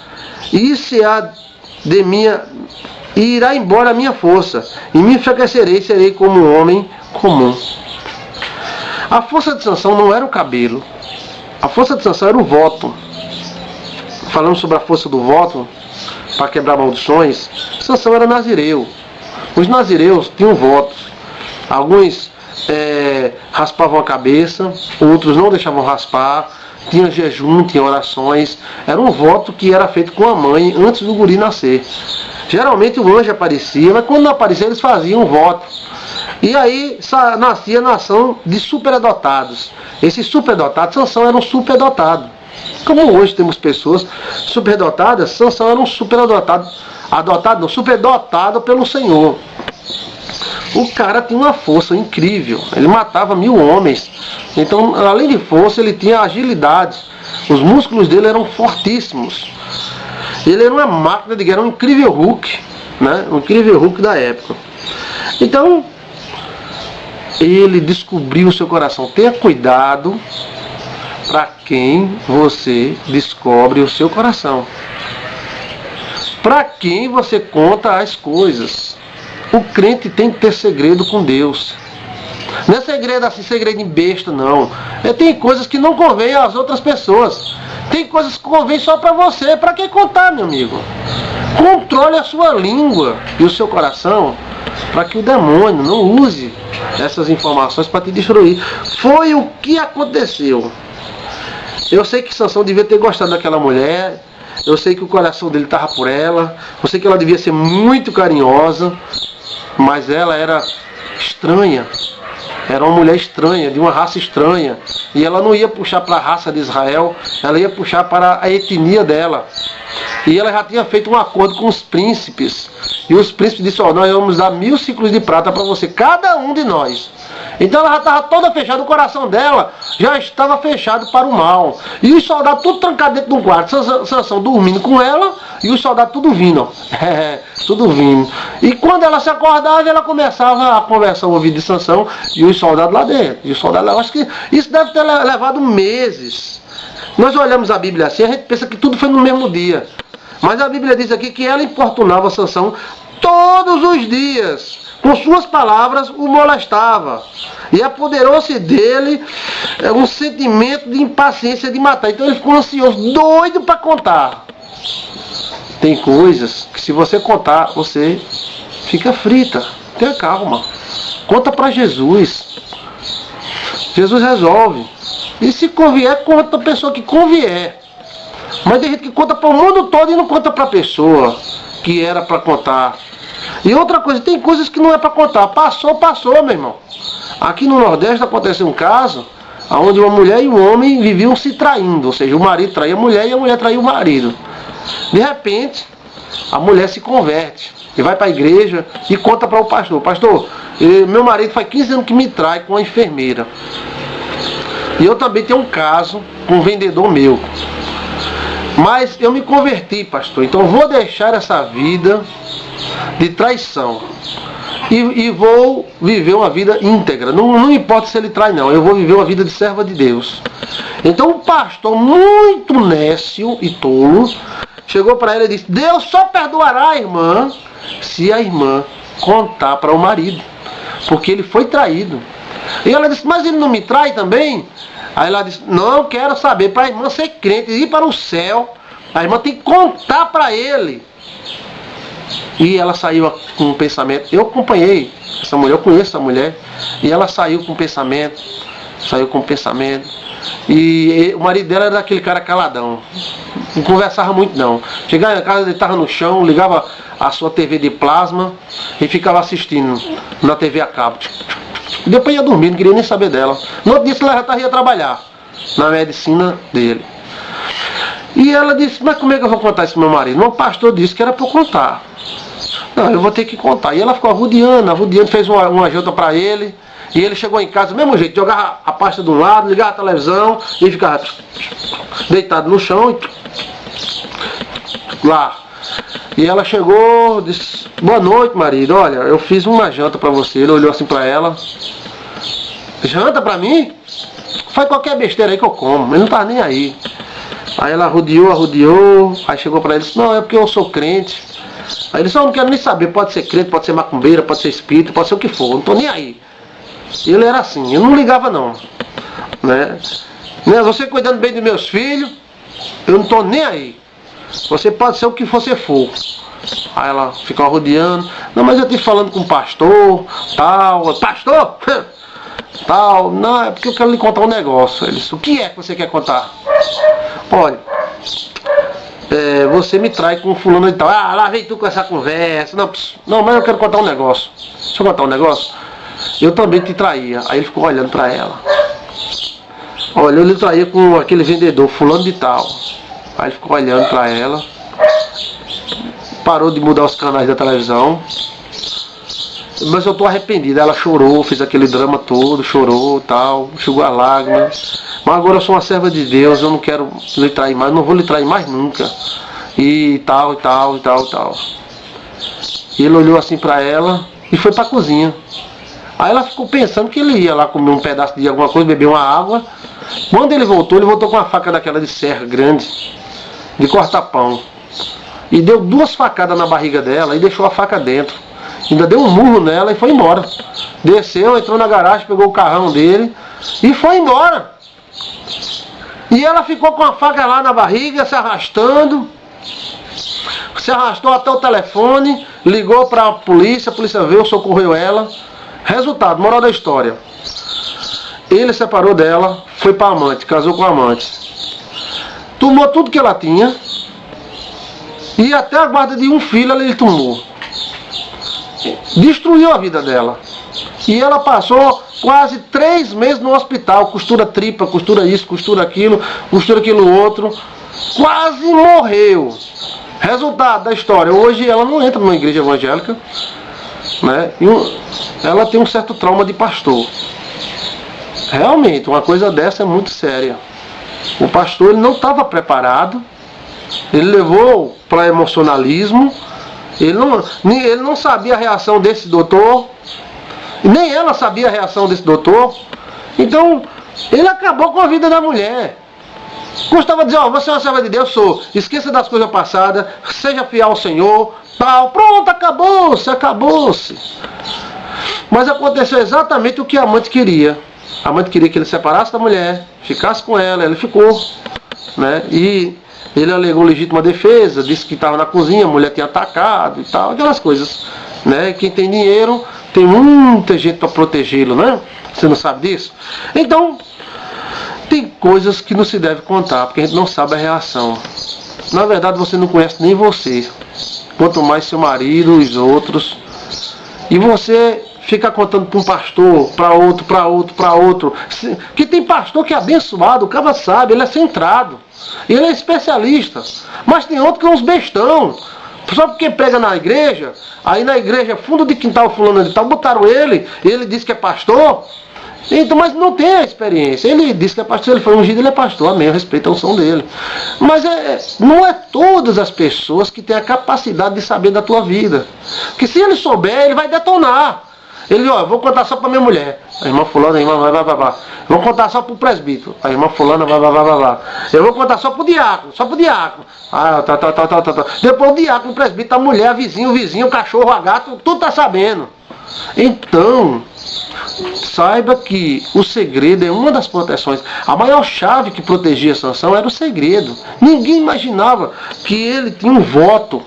irá embora a minha força, e me enfraquecerei, serei como um homem comum. A força de Sansão não era o cabelo. A força de Sansão era o voto. Falando sobre a força do voto, para quebrar maldições, Sansão era nazireu. Os nazireus tinham votos. Alguns raspavam a cabeça, outros não deixavam raspar, tinha jejum, tinha orações. Era um voto que era feito com a mãe antes do guri nascer. Geralmente o anjo aparecia, mas quando não aparecia eles faziam um voto. E aí nascia a nação de superadotados. Esses superdotados, Sansão era um superdotado. Como hoje temos pessoas superdotadas, Sansão era um superdotado. Superdotado pelo Senhor. O cara tinha uma força incrível. Ele matava 1000 homens. Então, além de força, ele tinha agilidade. Os músculos dele eram fortíssimos. Ele era uma máquina de guerra, um incrível Hulk, né? Um incrível Hulk da época. Então, ele descobriu o seu coração. Tenha cuidado para quem você descobre o seu coração. Para quem você conta as coisas. O crente tem que ter segredo com Deus. Não é segredo assim, segredo em besta, não. Tem coisas que não convém às outras pessoas. Tem coisas que convém só para você. Para que contar, meu amigo? Controle a sua língua e o seu coração para que o demônio não use essas informações para te destruir. Foi o que aconteceu. Eu sei que Sansão devia ter gostado daquela mulher. Eu sei que o coração dele estava por ela. Eu sei que ela devia ser muito carinhosa. Mas ela era estranha. Era uma mulher estranha, de uma raça estranha. E ela não ia puxar para a raça de Israel. Ela ia puxar para a etnia dela. E ela já tinha feito um acordo com os príncipes. E os príncipes disseram, nós vamos dar 1000 ciclos de prata para você, cada um de nós. Então ela já estava toda fechada, o coração dela já estava fechado para o mal. E os soldados tudo trancados dentro de um quarto, Sansão dormindo com ela e os soldados tudo vindo. Tudo vindo. E quando ela se acordava, ela começava a conversar o ouvido de Sansão e os soldados lá dentro. E os soldados lá, acho que isso deve ter levado meses. Nós olhamos a Bíblia assim, a gente pensa que tudo foi no mesmo dia. Mas a Bíblia diz aqui que ela importunava Sansão todos os dias. Com suas palavras o molestava. E apoderou-se dele um sentimento de impaciência de matar. Então ele ficou ansioso, doido para contar. Tem coisas que se você contar, você fica frita. Tenha calma. Conta para Jesus. Jesus resolve. E se convier, conta para a pessoa que convier. Mas tem gente que conta para o mundo todo e não conta para a pessoa que era para contar. E outra coisa, tem coisas que não é para contar. Passou, meu irmão. Aqui no Nordeste aconteceu um caso onde uma mulher e um homem viviam se traindo. Ou seja, o marido traía a mulher e a mulher traía o marido. De repente, a mulher se converte e vai para a igreja e conta para o pastor: pastor, meu marido faz 15 anos que me trai com uma enfermeira. E eu também tenho um caso com um vendedor meu. Mas eu me converti, pastor, então eu vou deixar essa vida de traição e vou viver uma vida íntegra. Não importa se ele trai, não. Eu vou viver uma vida de serva de Deus. Então o pastor, muito nécio e tolo, chegou para ela e disse: Deus só perdoará a irmã se a irmã contar para o marido, porque ele foi traído. E ela disse: mas ele não me trai também? Aí ela disse: não, quero saber, para a irmã ser crente e ir para o céu, a irmã tem que contar para ele. E ela saiu com um pensamento. Eu acompanhei essa mulher, eu conheço essa mulher, e ela saiu com um pensamento, e o marido dela era daquele cara caladão, não conversava muito não. Chegava em casa, ele estava no chão, ligava a sua TV de plasma e ficava assistindo na TV a cabo. Depois ia dormir, não queria nem saber dela. No outro dia ela já ia trabalhar na medicina dele. E ela disse: mas como é que eu vou contar isso pro meu marido? Meu pastor disse que era para eu contar. Não, eu vou ter que contar. E ela ficou arrodeando, fez uma janta para ele. E ele chegou em casa do mesmo jeito, jogava a pasta de um lado, ligava a televisão e ficava deitado no chão e lá. E ela chegou, disse: boa noite, marido, olha, eu fiz uma janta para você. Ele olhou assim para ela: janta para mim? Faz qualquer besteira aí que eu como. Ele não tá nem aí. Aí ela arrodeou, aí chegou para ele e disse: não, é porque eu sou crente. Aí ele disse: não quero nem saber, pode ser crente, pode ser macumbeira, pode ser espírita, pode ser o que for, não tô nem aí. Ele era assim, eu não ligava não, né? Você cuidando bem dos meus filhos, eu não tô nem aí. Você pode ser o que você for. Aí ela ficou rodeando: não, mas eu estou falando com o pastor, tal. Pastor? Tal. Não, é porque eu quero lhe contar um negócio. Ele disse: o que é que você quer contar? Olha, você me trai com fulano e tal. Ah, lá vem tu com essa conversa. Não, mas eu quero contar um negócio. Deixa eu contar um negócio. Eu também te traía. Aí ele ficou olhando para ela: olha, eu lhe traía com aquele vendedor, fulano de tal. Aí ele ficou olhando para ela, parou de mudar os canais da televisão. Mas eu estou arrependida. Ela chorou, fez aquele drama todo, chorou, tal, enxugou as lágrimas. Mas agora eu sou uma serva de Deus, eu não quero lhe trair mais, não vou lhe trair mais nunca. E tal. E ele olhou assim para ela e foi para a cozinha. Aí ela ficou pensando que ele ia lá comer um pedaço de alguma coisa, beber uma água. Quando ele voltou com uma faca daquela de serra grande, de cortar pão. E deu 2 facadas na barriga dela e deixou a faca dentro. Ainda deu um murro nela e foi embora. Desceu, entrou na garagem, pegou o carrão dele e foi embora. E ela ficou com a faca lá na barriga, se arrastando. Se arrastou até o telefone, ligou para a polícia veio, socorreu ela. Resultado, moral da história: ele separou dela, foi para amante, casou com a amante. Tomou tudo que ela tinha. E até a guarda de um filho ele tomou. Destruiu a vida dela. E ela passou quase 3 meses no hospital. Costura tripa, costura isso, costura aquilo outro. Quase morreu. Resultado da história: hoje ela não entra numa igreja evangélica, né? E ela tem um certo trauma de pastor. Realmente, uma coisa dessa é muito séria. O pastor, ele não estava preparado. Ele levou para emocionalismo. Ele não sabia a reação desse doutor. Nem ela sabia a reação desse doutor. Então, ele acabou com a vida da mulher. Custava dizer: você é uma serva de Deus, sou. Esqueça das coisas passadas. Seja fiel ao Senhor. Tal. Pronto, acabou-se. Mas aconteceu exatamente o que a amante queria. A amante queria que ele separasse da mulher, ficasse com ela. Ele ficou, né? E ele alegou legítima defesa, disse que estava na cozinha, a mulher tinha atacado e tal, aquelas coisas, né? Quem tem dinheiro tem muita gente para protegê-lo, né? Você não sabe disso? Então, tem coisas que não se deve contar, porque a gente não sabe a reação. Na verdade, você não conhece nem você, quanto mais seu marido e os outros, e você fica contando para um pastor, para outro, para outro, para outro. Que tem pastor que é abençoado, o cara sabe, ele é centrado, ele é especialista. Mas tem outro que é uns bestão. Só porque prega na igreja, aí na igreja, fundo de quintal, fulano de tal, botaram ele disse que é pastor. Então, mas não tem a experiência. Ele disse que é pastor, ele foi ungido, ele é pastor, amém, eu respeito a unção dele. Mas não é todas as pessoas que têm a capacidade de saber da tua vida. Porque se ele souber, ele vai detonar. Ele, ó, vou contar só para minha mulher. A irmã fulana, a irmã vai. Vou contar só para o presbítero. A irmã fulana, vai. Eu vou contar só para o diácono, Ah, tá. Depois o diácono, o presbítero, a mulher, o vizinho, o cachorro, a gato, tudo tá sabendo. Então, saiba que o segredo é uma das proteções. A maior chave que protegia Sansão era o segredo. Ninguém imaginava que ele tinha um voto.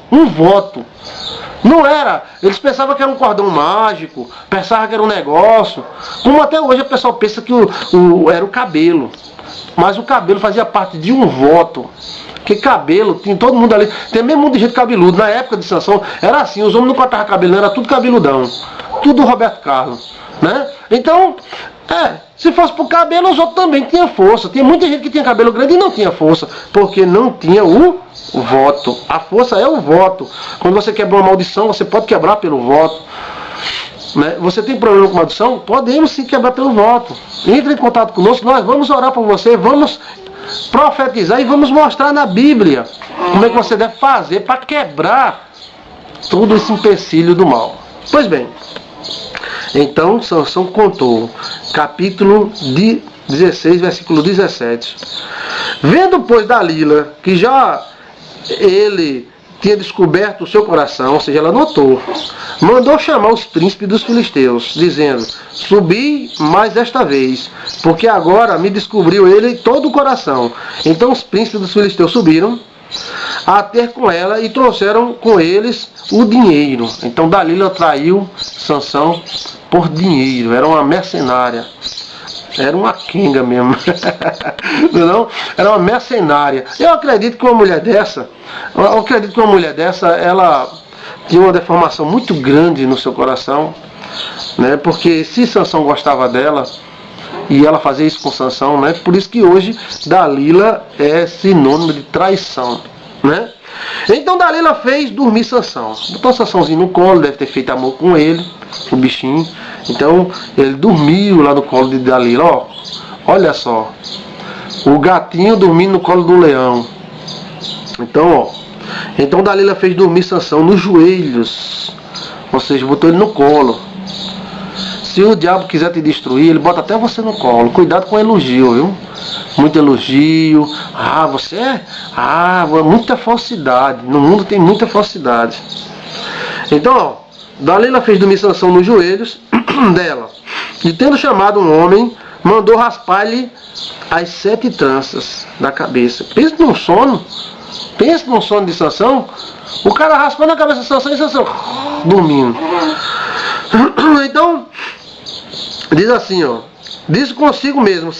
Não era. Eles pensavam que era um cordão mágico, pensavam que era um negócio. Como até hoje a pessoa pensa que era o cabelo. Mas o cabelo fazia parte de um voto. Porque cabelo, tinha todo mundo ali. Tem mesmo mundo de gente cabeludo. Na época de Sansão era assim, os homens não cortavam cabelo, era tudo cabeludão. Tudo Roberto Carlos. Né? Então, se fosse pro cabelo, os outros também tinham força. Tinha muita gente que tinha cabelo grande e não tinha força. Porque não tinha o voto. A força é o voto. Quando você quebra uma maldição, você pode quebrar pelo voto. Né? Você tem problema com maldição? Podemos sim quebrar pelo voto. Entre em contato conosco, nós vamos orar por você, vamos profetizar e vamos mostrar na Bíblia como é que você deve fazer para quebrar todo esse empecilho do mal. Pois bem, então Sansão contou, capítulo 16, versículo 17. Vendo, pois, Dalila que já ele tinha descoberto o seu coração, ou seja, ela notou, mandou chamar os príncipes dos filisteus, dizendo: subi mais desta vez, porque agora me descobriu ele todo o coração. Então os príncipes dos filisteus subiram a ter com ela e trouxeram com eles o dinheiro. Então Dalila traiu Sansão por dinheiro, era uma mercenária. Era uma quenga mesmo. Não? Era uma mercenária. Eu acredito que uma mulher dessa, ela tinha uma deformação muito grande no seu coração, né? Porque se Sansão gostava dela, e ela fazia isso com Sansão, né? Por isso que hoje Dalila é sinônimo de traição, né? Então Dalila fez dormir Sansão. Botou Sansãozinho no colo, deve ter feito amor com ele, o bichinho. Então ele dormiu lá no colo de Dalila. Ó, olha só, o gatinho dormindo no colo do leão. Então Dalila fez dormir Sansão nos joelhos, ou seja, botou ele no colo. Se o diabo quiser te destruir, ele bota até você no colo. Cuidado com o elogio, viu? Muito elogio. Você é? Muita falsidade. No mundo tem muita falsidade. Então, Dalila fez dormir Sansão nos joelhos dela. E tendo chamado um homem, mandou raspar-lhe as 7 tranças da cabeça. Pensa num sono de Sansão. O cara raspando a cabeça de Sansão e Sansão dormindo. Então, diz assim, ó. Diz consigo mesmo.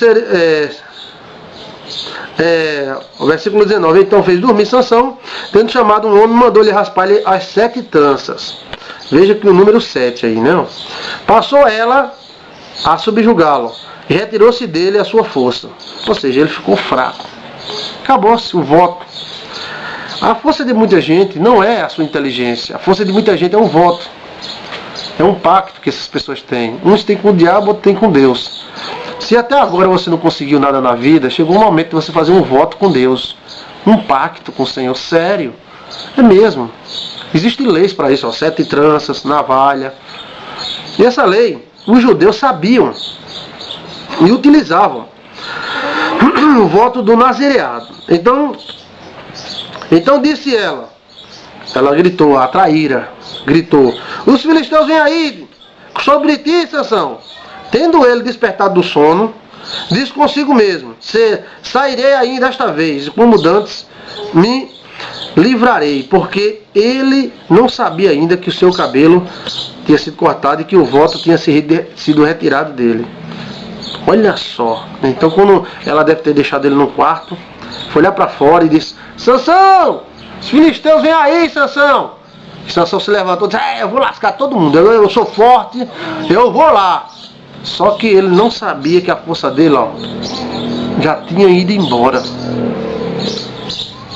O versículo 19. Então fez dormir Sansão, tendo chamado um homem, mandou-lhe raspar-lhe as 7 tranças. Veja que o número 7 aí, né? Passou ela a subjugá-lo e retirou-se dele a sua força. Ou seja, ele ficou fraco. Acabou-se o voto. A força de muita gente não é a sua inteligência. A força de muita gente é um voto. É um pacto que essas pessoas têm. Uns têm com o diabo, outros têm com Deus. Se até agora você não conseguiu nada na vida, chegou um momento de você fazer um voto com Deus. Um pacto com o Senhor. Sério. É mesmo. Existem leis para isso, 7 tranças, navalha. E essa lei, os judeus sabiam e utilizavam o voto do nazireado. Então disse ela gritou, a traíra, gritou: os filisteus vêm aí sobre ti, Sansão. Tendo ele despertado do sono, disse consigo mesmo: sairei ainda desta vez, e como dantes me livrarei, porque ele não sabia ainda que o seu cabelo tinha sido cortado e que o voto tinha sido retirado dele. Olha só. Então quando ela deve ter deixado ele no quarto, foi lá para fora e disse: Sansão, os filisteus vêm aí, Sansão. Sansão se levantou e disse, eu vou lascar todo mundo, eu sou forte, eu vou lá. Só que ele não sabia que a força dele, ó, já tinha ido embora.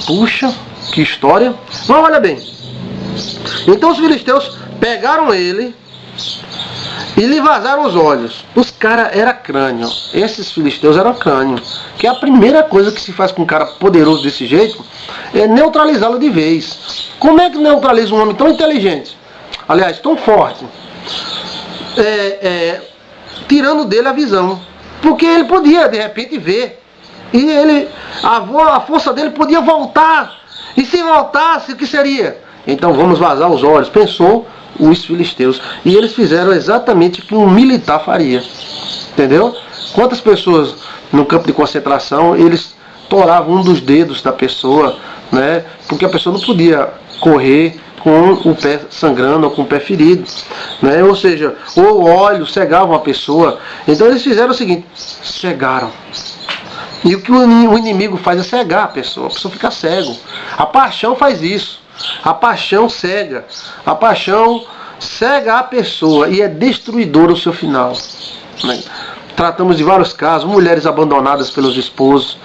Puxa, que história. Mas olha bem. Então os filisteus pegaram ele e lhe vazaram os olhos. Os caras eram crânio. Esses filisteus eram crânio. Que é a primeira coisa que se faz com um cara poderoso desse jeito é neutralizá-lo de vez. Como é que neutraliza um homem tão inteligente? Aliás, tão forte? Tirando dele a visão. Porque ele podia, de repente, ver. E a força dele podia voltar. E se voltasse, o que seria? Então vamos vazar os olhos. Pensou os filisteus. E eles fizeram exatamente o que um militar faria. Entendeu? Quantas pessoas no campo de concentração, eles toravam um dos dedos da pessoa, né? Porque a pessoa não podia correr com o pé sangrando ou com o pé ferido, né? Ou seja, o óleo cegava a pessoa. Então eles fizeram o seguinte, cegaram. E o que o inimigo faz é cegar a pessoa fica cego. A paixão faz isso. A paixão cega. A paixão cega a pessoa e é destruidora o seu final, né? Tratamos de vários casos, mulheres abandonadas pelos esposos,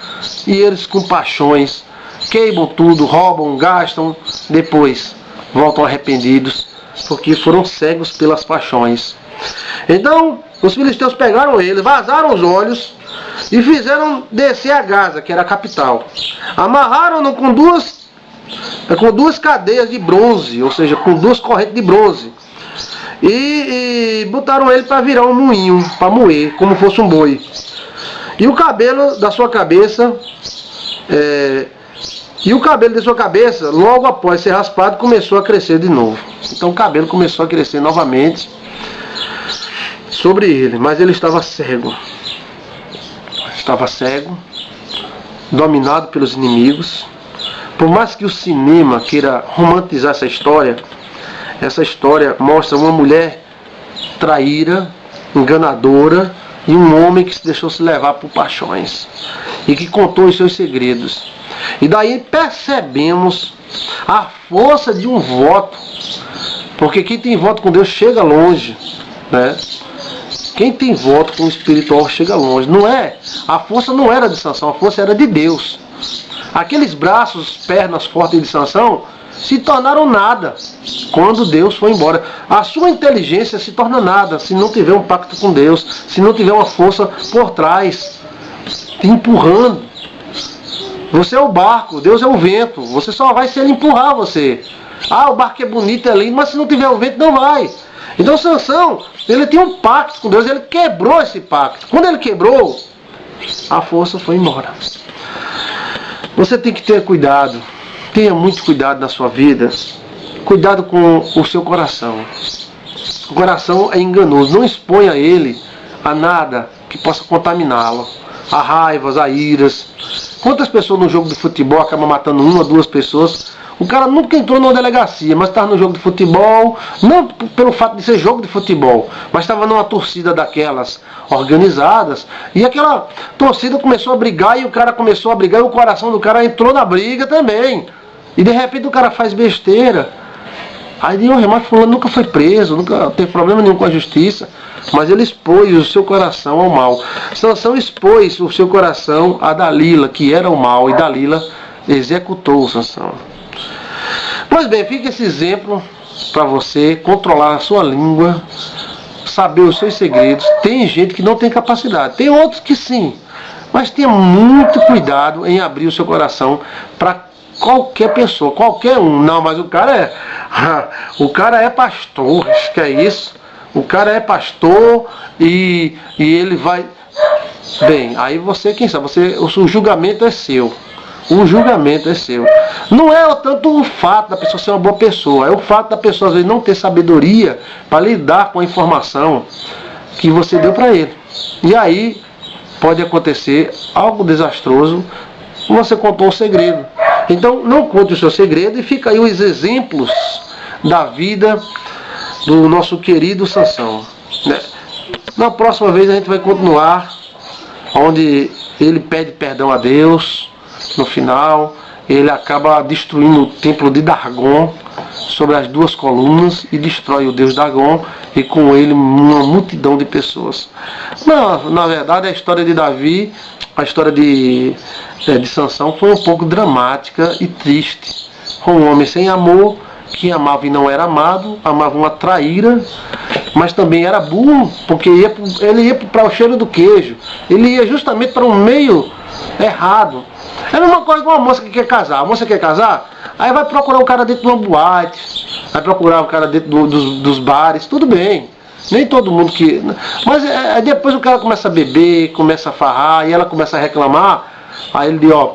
e eles com paixões, queimam tudo, roubam, gastam, depois voltam arrependidos, porque foram cegos pelas paixões. Então, os filisteus pegaram ele, vazaram os olhos, e fizeram descer a Gaza, que era a capital. Amarraram-no com duas cadeias de bronze, ou seja, com duas correntes de bronze. E botaram ele para virar um moinho, para moer, como fosse um boi. E o cabelo da sua cabeça, logo após ser raspado, começou a crescer de novo. Então o cabelo começou a crescer novamente sobre ele, mas ele estava cego. Estava cego, dominado pelos inimigos. Por mais que o cinema queira romantizar essa história mostra uma mulher traíra, enganadora, e um homem que se deixou se levar por paixões e que contou os seus segredos. E daí percebemos a força de um voto, porque quem tem voto com Deus chega longe, né? Quem tem voto com o espiritual chega longe. A força não era de Sansão, a força era de Deus. Aqueles braços, pernas fortes de Sansão se tornaram nada quando Deus foi embora. A sua inteligência se torna nada se não tiver um pacto com Deus, se não tiver uma força por trás te empurrando. Você é o barco, Deus é o vento. Você só vai se ele empurrar você. O barco é bonito, é lindo, mas se não tiver o vento não vai. Então Sansão, ele tinha um pacto com Deus, ele quebrou esse pacto. Quando ele quebrou, a força foi embora. Você tem que ter cuidado. Tenha muito cuidado na sua vida. Cuidado com o seu coração. O coração é enganoso. Não exponha ele a nada que possa contaminá-lo. A raivas, a iras. Quantas pessoas no jogo de futebol acabam matando uma ou duas pessoas? O cara nunca entrou numa delegacia, mas estava no jogo de futebol, não pelo fato de ser jogo de futebol, mas estava numa torcida daquelas organizadas, e aquela torcida começou a brigar, e o cara começou a brigar, e o coração do cara entrou na briga também. E de repente o cara faz besteira. Aí mas fulano nunca foi preso, nunca teve problema nenhum com a justiça, mas ele expôs o seu coração ao mal. Sansão expôs o seu coração a Dalila, que era o mal, e Dalila executou Sansão. Pois bem, fica esse exemplo para você controlar a sua língua, saber os seus segredos. Tem gente que não tem capacidade, tem outros que sim, mas tenha muito cuidado em abrir o seu coração para qualquer pessoa, qualquer um. Não, mas o cara é pastor, acho que é isso. O cara é pastor e ele vai... Bem, aí você, quem sabe, o julgamento é seu. O julgamento é seu. Não é tanto o fato da pessoa ser uma boa pessoa, é o fato da pessoa às vezes não ter sabedoria para lidar com a informação que você deu para ele. E aí pode acontecer algo desastroso, você contou um segredo. Então não conte o seu segredo, e fica aí os exemplos da vida do nosso querido Sansão, né? Na próxima vez a gente vai continuar onde ele pede perdão a Deus. No final, ele acaba destruindo o templo de Dagon sobre as 2 colunas e destrói o deus Dagon e com ele uma multidão de pessoas. Na verdade, a história de Davi, a história de Sansão foi um pouco dramática e triste. Foi um homem sem amor, que amava e não era amado, amava uma traíra, mas também era burro, porque ele ia para o cheiro do queijo, ele ia justamente para um meio errado. É a mesma coisa que uma moça que quer casar. A moça quer casar, aí vai procurar o cara dentro de uma boate, vai procurar o cara dentro dos bares, tudo bem. Nem todo mundo que... Mas depois o cara começa a beber, começa a farrar, e ela começa a reclamar, aí ele diz, ó,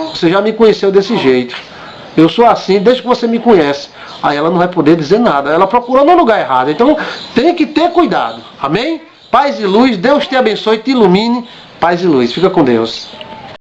você já me conheceu desse jeito. Eu sou assim desde que você me conhece. Aí ela não vai poder dizer nada. Ela procurou no lugar errado. Então tem que ter cuidado. Amém? Paz e luz. Deus te abençoe, te ilumine. Paz e luz. Fica com Deus.